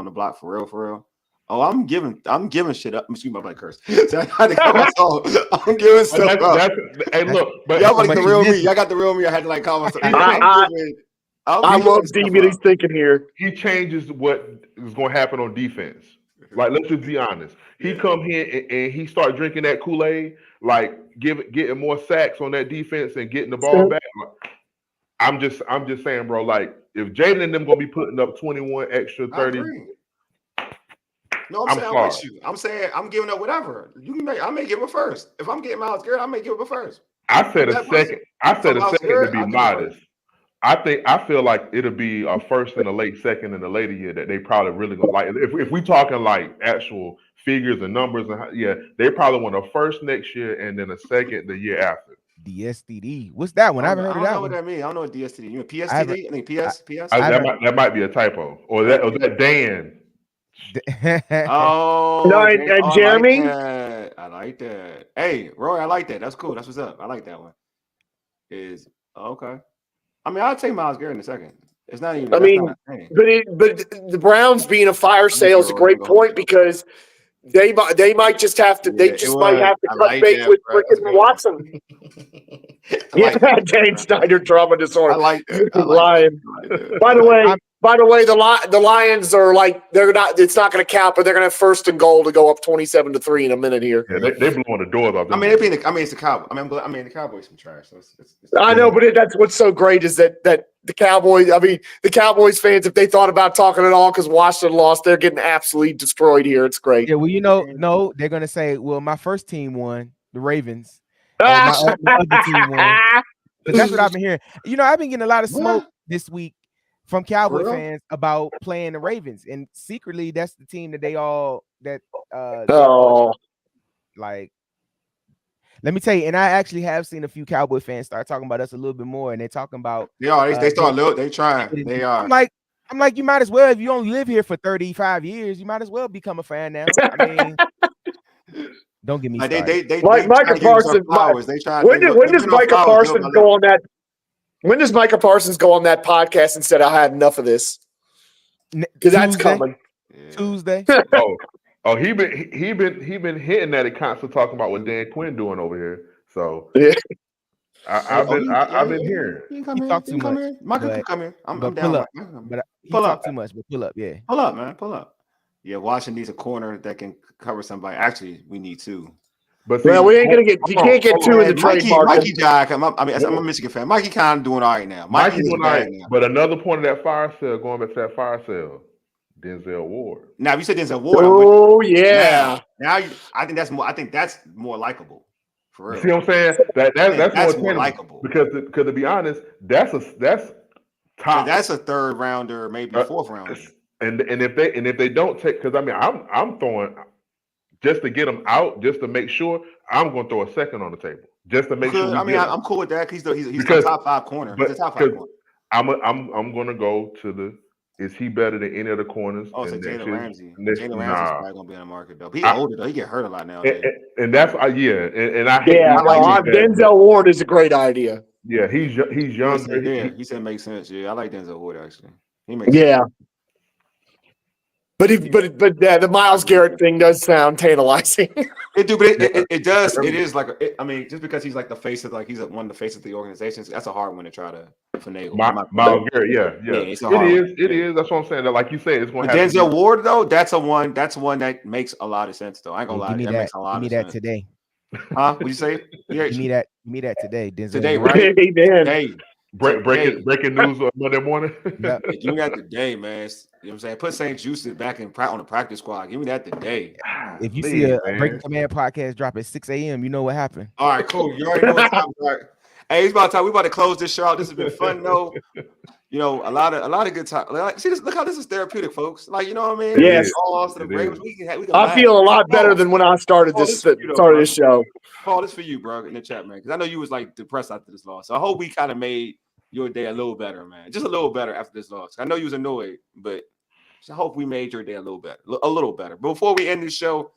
the block for real. Oh, I'm giving shit up. Excuse my black curse. I'm giving stuff up. Hey, look, but y'all like the real me. Y'all got the real me. I had to call myself. I love Dee Middy's thinking here. He changes what is going to happen on defense. Like, let's just be honest. He come here and he start drinking that Kool-Aid, like getting more sacks on that defense and getting the ball back. I'm just saying, bro. Like, if Jaden and them gonna be putting up 21 extra 30. No, I'm with you. I'm saying I'm giving up whatever. I may give it first. If I'm getting Myles Garrett, I may give it first. I said a second to be modest. I feel like it'll be a first and a late second in the later year that they probably really gonna like. If we talking like actual figures and numbers, they probably want a first next year and then a second the year after. DSTD. What's that one? I haven't heard of that. I don't know what that means. I don't know what DSTD. You mean PSTD? I think PS. That might be a typo, or that Dan. Oh no, and Jeremy. I like that. Hey, Roy, I like that. That's cool. That's what's up. I like that one. Okay. I mean, I'll take Myles Garrett in a second. It's not even. I mean, but the Browns being a fire sale is a great point because they might just have to. They just might have to cut bait with freaking Watson. James Snyder trauma disorder. I like that. Lion. By the way, the Lions are like they're not. It's not going to count, but they're going to have first and goal to go up 27-3 in a minute here. Yeah, they're blowing the doors off. I mean, it's the Cowboys. I mean, the Cowboys some trash. So it's I know, but that's what's so great is that the Cowboys. I mean, the Cowboys fans, if they thought about talking at all because Washington lost, they're getting absolutely destroyed here. It's great. Yeah, well, no, they're going to say, well, my first team won, the Ravens. My other team won. But that's what I've been hearing. I've been getting a lot of smoke this week from Cowboy real? fans about playing the Ravens, and secretly that's the team that they Oh, like. Let me tell you, and I actually have seen a few Cowboy fans start talking about us a little bit more, and they're talking about They are. They start look. They trying. They are. I'm like, you might as well, if you only live here for 35 years, you might as well become a fan now. I mean, don't get me started. They Micah Parsons. Flowers. They try. When does Micah Parsons go on that? When does Micah Parsons go on that podcast and said, "I had enough of this"? Because that's coming. Yeah. Tuesday. Oh, he been hitting at it constantly talking about what Dan Quinn doing over here. So yeah. I've been hearing. He talk too much. Micah can come here. I'm But down. pull up. But he talk too much. But pull up, yeah. Pull up, man. Pull up. Yeah, Washington needs a corner that can cover somebody. Actually, we need two. But Well, we ain't gonna get. You can't get two in the trade market. Mikey Jack. I'm a Michigan fan. Mikey kind of doing all right now. Mikey's doing all right. But another point of that fire sale, going back to that fire sale, Denzel Ward. Now, if you said Denzel Ward, oh yeah. Now I think that's more. I think that's more likable. For real. See what I'm saying? That's more likable. Because to be honest, that's top. So that's a third rounder, maybe a fourth rounder. And if they don't take, because I mean I'm throwing just to get them out, just to make sure, I'm going to throw a second on the table just to make sure. I mean, I'm cool with that. He's the top 5 corner. He's the top 5 corner. I'm going to go to the. Is he better than any of the corners? Oh, so Jalen Ramsey. Jalen Ramsey's probably gonna be in the market though. He's older though. He get hurt a lot now. And that's I Denzel Ward is a great idea. Yeah, he's young. Yeah, he said it makes sense. Yeah, I like Denzel Ward actually. He makes sense. But the Myles Garrett Garrett thing does sound tantalizing. It do, but it does. It is like I mean, just because he's like the face of one of the faces of the organizations, that's a hard one to try to finagle. Myles Garrett, yeah. It is. That's what I'm saying. That, like you said, it's going to happen. Denzel Ward though, that's one that makes a lot of sense though. I ain't gonna lie, that makes a lot of sense. Give me that today. Huh? What'd you say? Give me that today. Denzel today, Ward. right? Today. Breaking news on Monday morning. Give me that today, man. You know what I'm saying? Put St. Juice back on the practice squad. Give me that today. If you see a Breaking Command podcast drop at 6 a.m., you know what happened. All right, cool. You already know what time. Right. Hey, it's about time. We about to close this show out. This has been fun, though. You know, a lot of good time. Like, see, look how this is therapeutic, folks. Like, you know what I mean? Yes. I feel a lot better than when I started this show. Paul, this for you, bro, in the chat, man. Because I know you was like depressed after this loss. So I hope we kind of made your day a little better, man. Just a little better after this loss. I know you was annoyed, but I hope we made your day a little better. But before we end this show,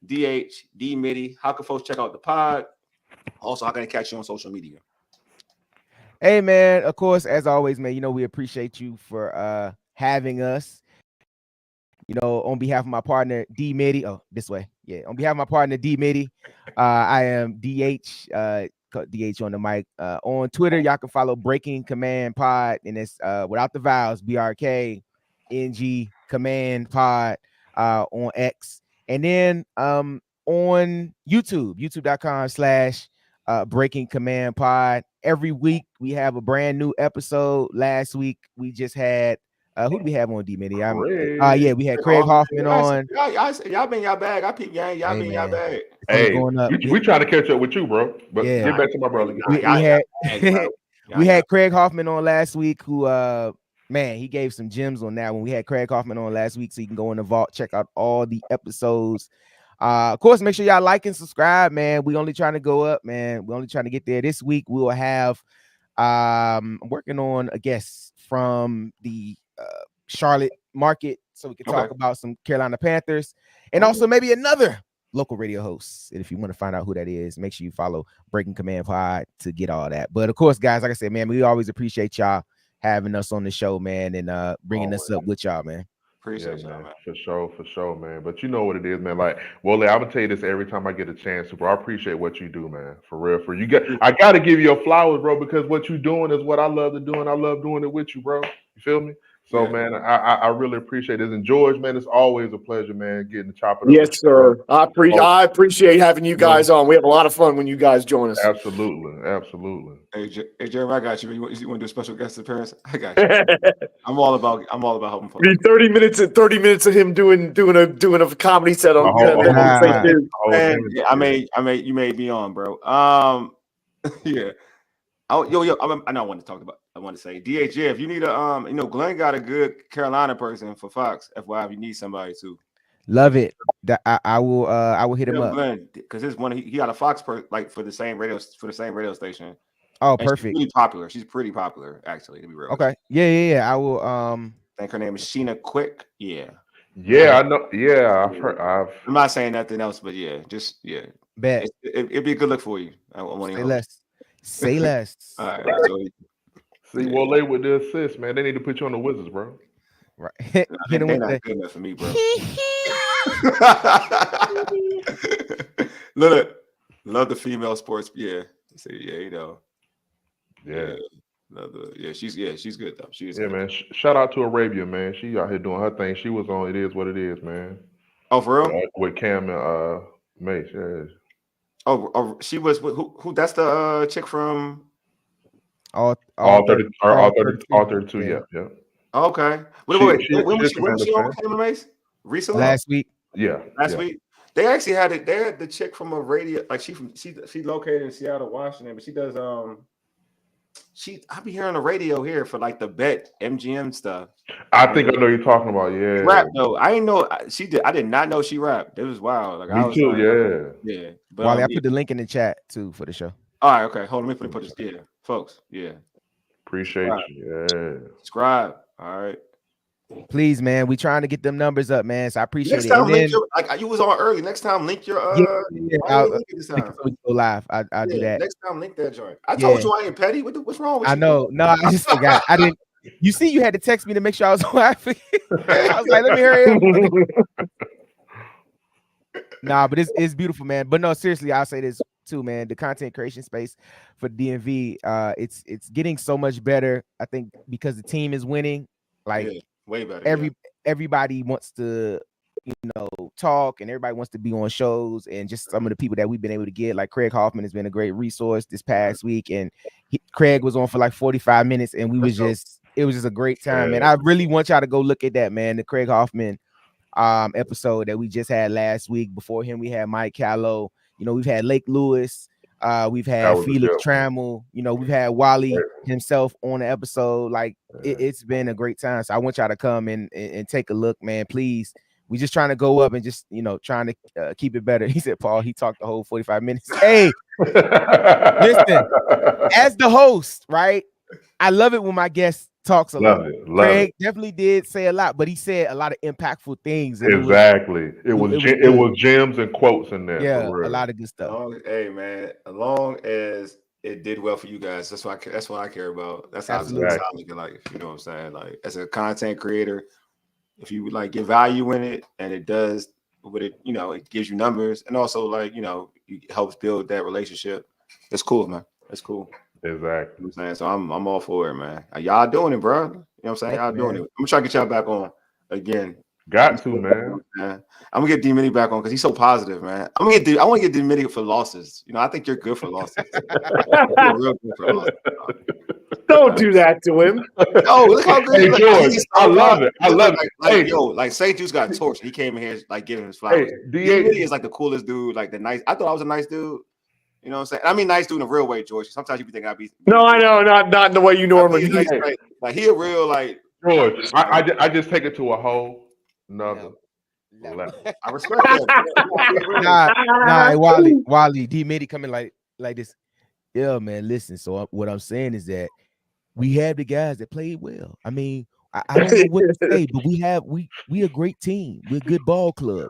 DH, Dee Middy, how can folks check out the pod? Also, how can they catch you on social media? Hey, man, of course, as always, man, you know, we appreciate you for having us. You know, on behalf of my partner, Dee Middy. Oh, this way. Yeah, on behalf of my partner, Dee Middy, I am DH, DH on the mic. On Twitter, y'all can follow Breaking Command Pod, and it's without the vowels, BRKNG Command Pod on X. And then on YouTube, youtube.com/Breaking Command Pod. Every week we have a brand new episode. Last week we just had who do we have on, Dee Middy? We had Craig Hoffman on. Y'all been y'all bag. I peep gang. Y'all been y'all bag. Hey, we trying to catch up with you, bro. But get back to my brother. We had Craig Hoffman on last week, who man, he gave some gems on that one. We had Craig Hoffman on last week, so you can go in the vault, check out all the episodes. Of course, make sure y'all like and subscribe, man. We only trying to go up, man. We're only trying to get there. This week we will have I'm working on a guest from the Charlotte market, so we can talk about some Carolina Panthers and also maybe another local radio host. And if you want to find out who that is, make sure you follow Breaking Command Pod to get all that. But of course, guys, like I said, man, we always appreciate y'all having us on the show, man, and bringing us up with y'all, man. Appreciate y'all, man. For sure, man. But you know what it is, man. Like, Wole, I'm gonna tell you this every time I get a chance, bro. I appreciate what you do, man. For real. I gotta give you your flowers, bro, because what you doing is what I love to do, and I love doing it with you, bro. You feel me? So, man, I really appreciate it. And George, man, it's always a pleasure, man, getting to chop it up. Yes, sir. I appreciate having you guys on. We have a lot of fun when you guys join us. Absolutely. Hey, Jeremy, I got you. You want to do a special guest appearance? I got you. I'm all about helping folks. 30 minutes of him doing a comedy set on. You made me on, bro. Yeah. I know I want to talk about. I want to say DH. Yeah, if you need a Glenn got a good Carolina person for Fox. FYI, if you need somebody too. Love it. I will hit him up. Glenn, because his one he got a Fox for the same radio station. Oh, And perfect. She's really popular. She's pretty popular, actually, to be real. Okay. Yeah. I will. I think her name is Sheena Quick. Yeah. Yeah, I know. Yeah, I'm not saying nothing else, but yeah, bet. It'd be a good look for you. I want Say less. Say less. All right. So, see, Wale with the assist, man. They need to put you on the Wizards, bro. Right. Hit him with not good enough for me, bro. Love the female sports. Yeah. See, yeah, Yeah. She's good though. She's good. Man. Shout out to Arabia, man. She out here doing her thing. She was on It Is What It Is, man. Oh, for real? With Cam and Mace. Yeah. Oh, she was who? That's the chick from all 32. Yeah. Okay. Wait. When was she on Cam and Mace? Recently? Last week. Yeah. Last week. They actually had it. They had the chick from a radio, like she located in Seattle, Washington, but she does I be hearing the radio here for like the Bet MGM stuff. I think I know you're talking about. Yeah. Rap though. I didn't know she did. I did not know she rapped. It was wild. Like Me too. Yeah. But Wally, I put the link in the chat too for the show. All right. Okay. Hold on. Let me put this. Yeah, folks. Yeah. Appreciate you. Yeah. Subscribe. All right. Please, man. We trying to get them numbers up, man. So I appreciate Next it. time, you was on early. Next time, link your Link this time. We go live. I'll do that. Next time, link that joint. I told you I ain't petty. What's wrong with you? I know. No, I just forgot. I didn't. You see, you had to text me to make sure I was on. I was like, let me hurry up. Nah, but it's beautiful, man. But no, seriously, I'll say this too, man. The content creation space for DMV, it's getting so much better. I think because the team is winning, like way better. Everybody wants to, talk, and everybody wants to be on shows, and just some of the people that we've been able to get, like Craig Hoffman has been a great resource this past week, and Craig was on for like 45 minutes, and it was just a great time, man. I really want y'all to go look at that, man. The Craig Hoffman episode that we just had last week. Before him, we had Mike Callow. We've had Lake Lewis. We've had Felix Trammell. We've had Wally himself on the episode. Like it's been a great time. So I want y'all to come and take a look, man. Please. We just trying to go up and just trying to keep it better. He said, Paul, he talked the whole 45 minutes. Hey, listen, as the host, right? I love it when my guest talks a lot. Craig definitely did say a lot, but he said a lot of impactful things. Exactly. It was gems and quotes in there. Yeah, a lot of good stuff. Hey, man, as long as it did well for you guys, that's what I care about. That's how I look at life. You know what I'm saying? Like, as a content creator, if you like get value in it, and it does what it, it gives you numbers, and also it helps build that relationship. It's cool, man. It's cool. Exactly. You know what I'm saying? So I'm all for it, man. Y'all doing it, bro. You know what I'm saying? Y'all doing it. I'm gonna try to get y'all back on again. Got to, man. I'm gonna get Dee Middy back on because he's so positive, man. I want to get Dee Middy for losses. I think you're good for losses. You're real good for losses. Don't do that to him. Oh, look how good. Hey, George, I love it. I love it. Like St. Jude's got torched. He came in here like giving his flowers. Dee Middy is like the coolest dude. Like I thought I was a nice dude. You know what I'm saying? I mean, nice dude in a real way, George. Sometimes you be thinking I'd be. No, I know, not in the way you normally. Nice, like he a real George. I just take it to a whole nother level. I respect that. Nah, Wally, D Middy coming like this. Yeah, man. Listen. So what I'm saying is that we have the guys that played well. I mean, I don't know what to say, but we a great team. We're a good ball club.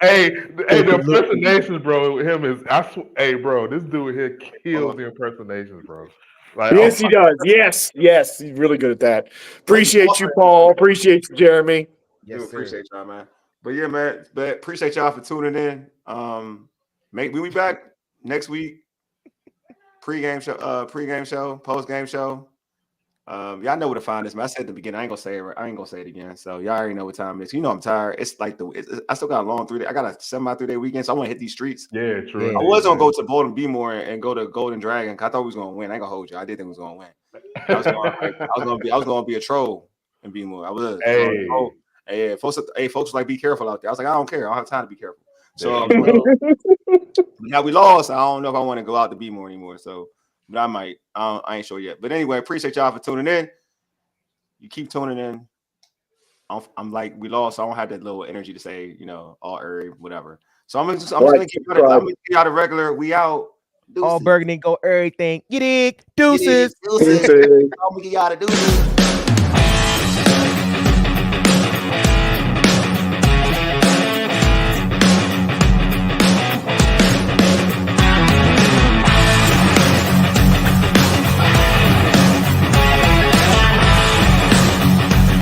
Hey, the impersonations, bro. Him is hey, bro. This dude here kills the impersonations, bro. Yes, he does. Yes, he's really good at that. Appreciate you, Paul. Appreciate you, Jeremy. Yes, appreciate y'all, man. But yeah, man. But appreciate y'all for tuning in. We'll be back next week. Pre-game show, post-game show. Y'all know where to find this, man. I said at the beginning, I ain't gonna say it again. So y'all already know what time it is. I'm tired. It's like I still got a long 3 day. I got a semi-3-day weekend, so I want to hit these streets. Yeah, true. Yeah. I was gonna go to Baltimore B-more and go to Golden Dragon. I thought we was gonna win. I ain't gonna hold you. I did think we was gonna win. I was gonna be a troll and B-more. I was. Hey, folks like be careful out there. I was like, I don't care. I don't have time to be careful. So now we lost. I don't know if I want to go out to B-more anymore. So but I might. I ain't sure yet. But anyway, appreciate y'all for tuning in. You keep tuning in. I'm like, we lost. So I don't have that little energy to say, all whatever. So I'm just gonna keep out a regular. We out. All burgundy, go everything. You dig? Deuces. I'm gonna get out of deuces.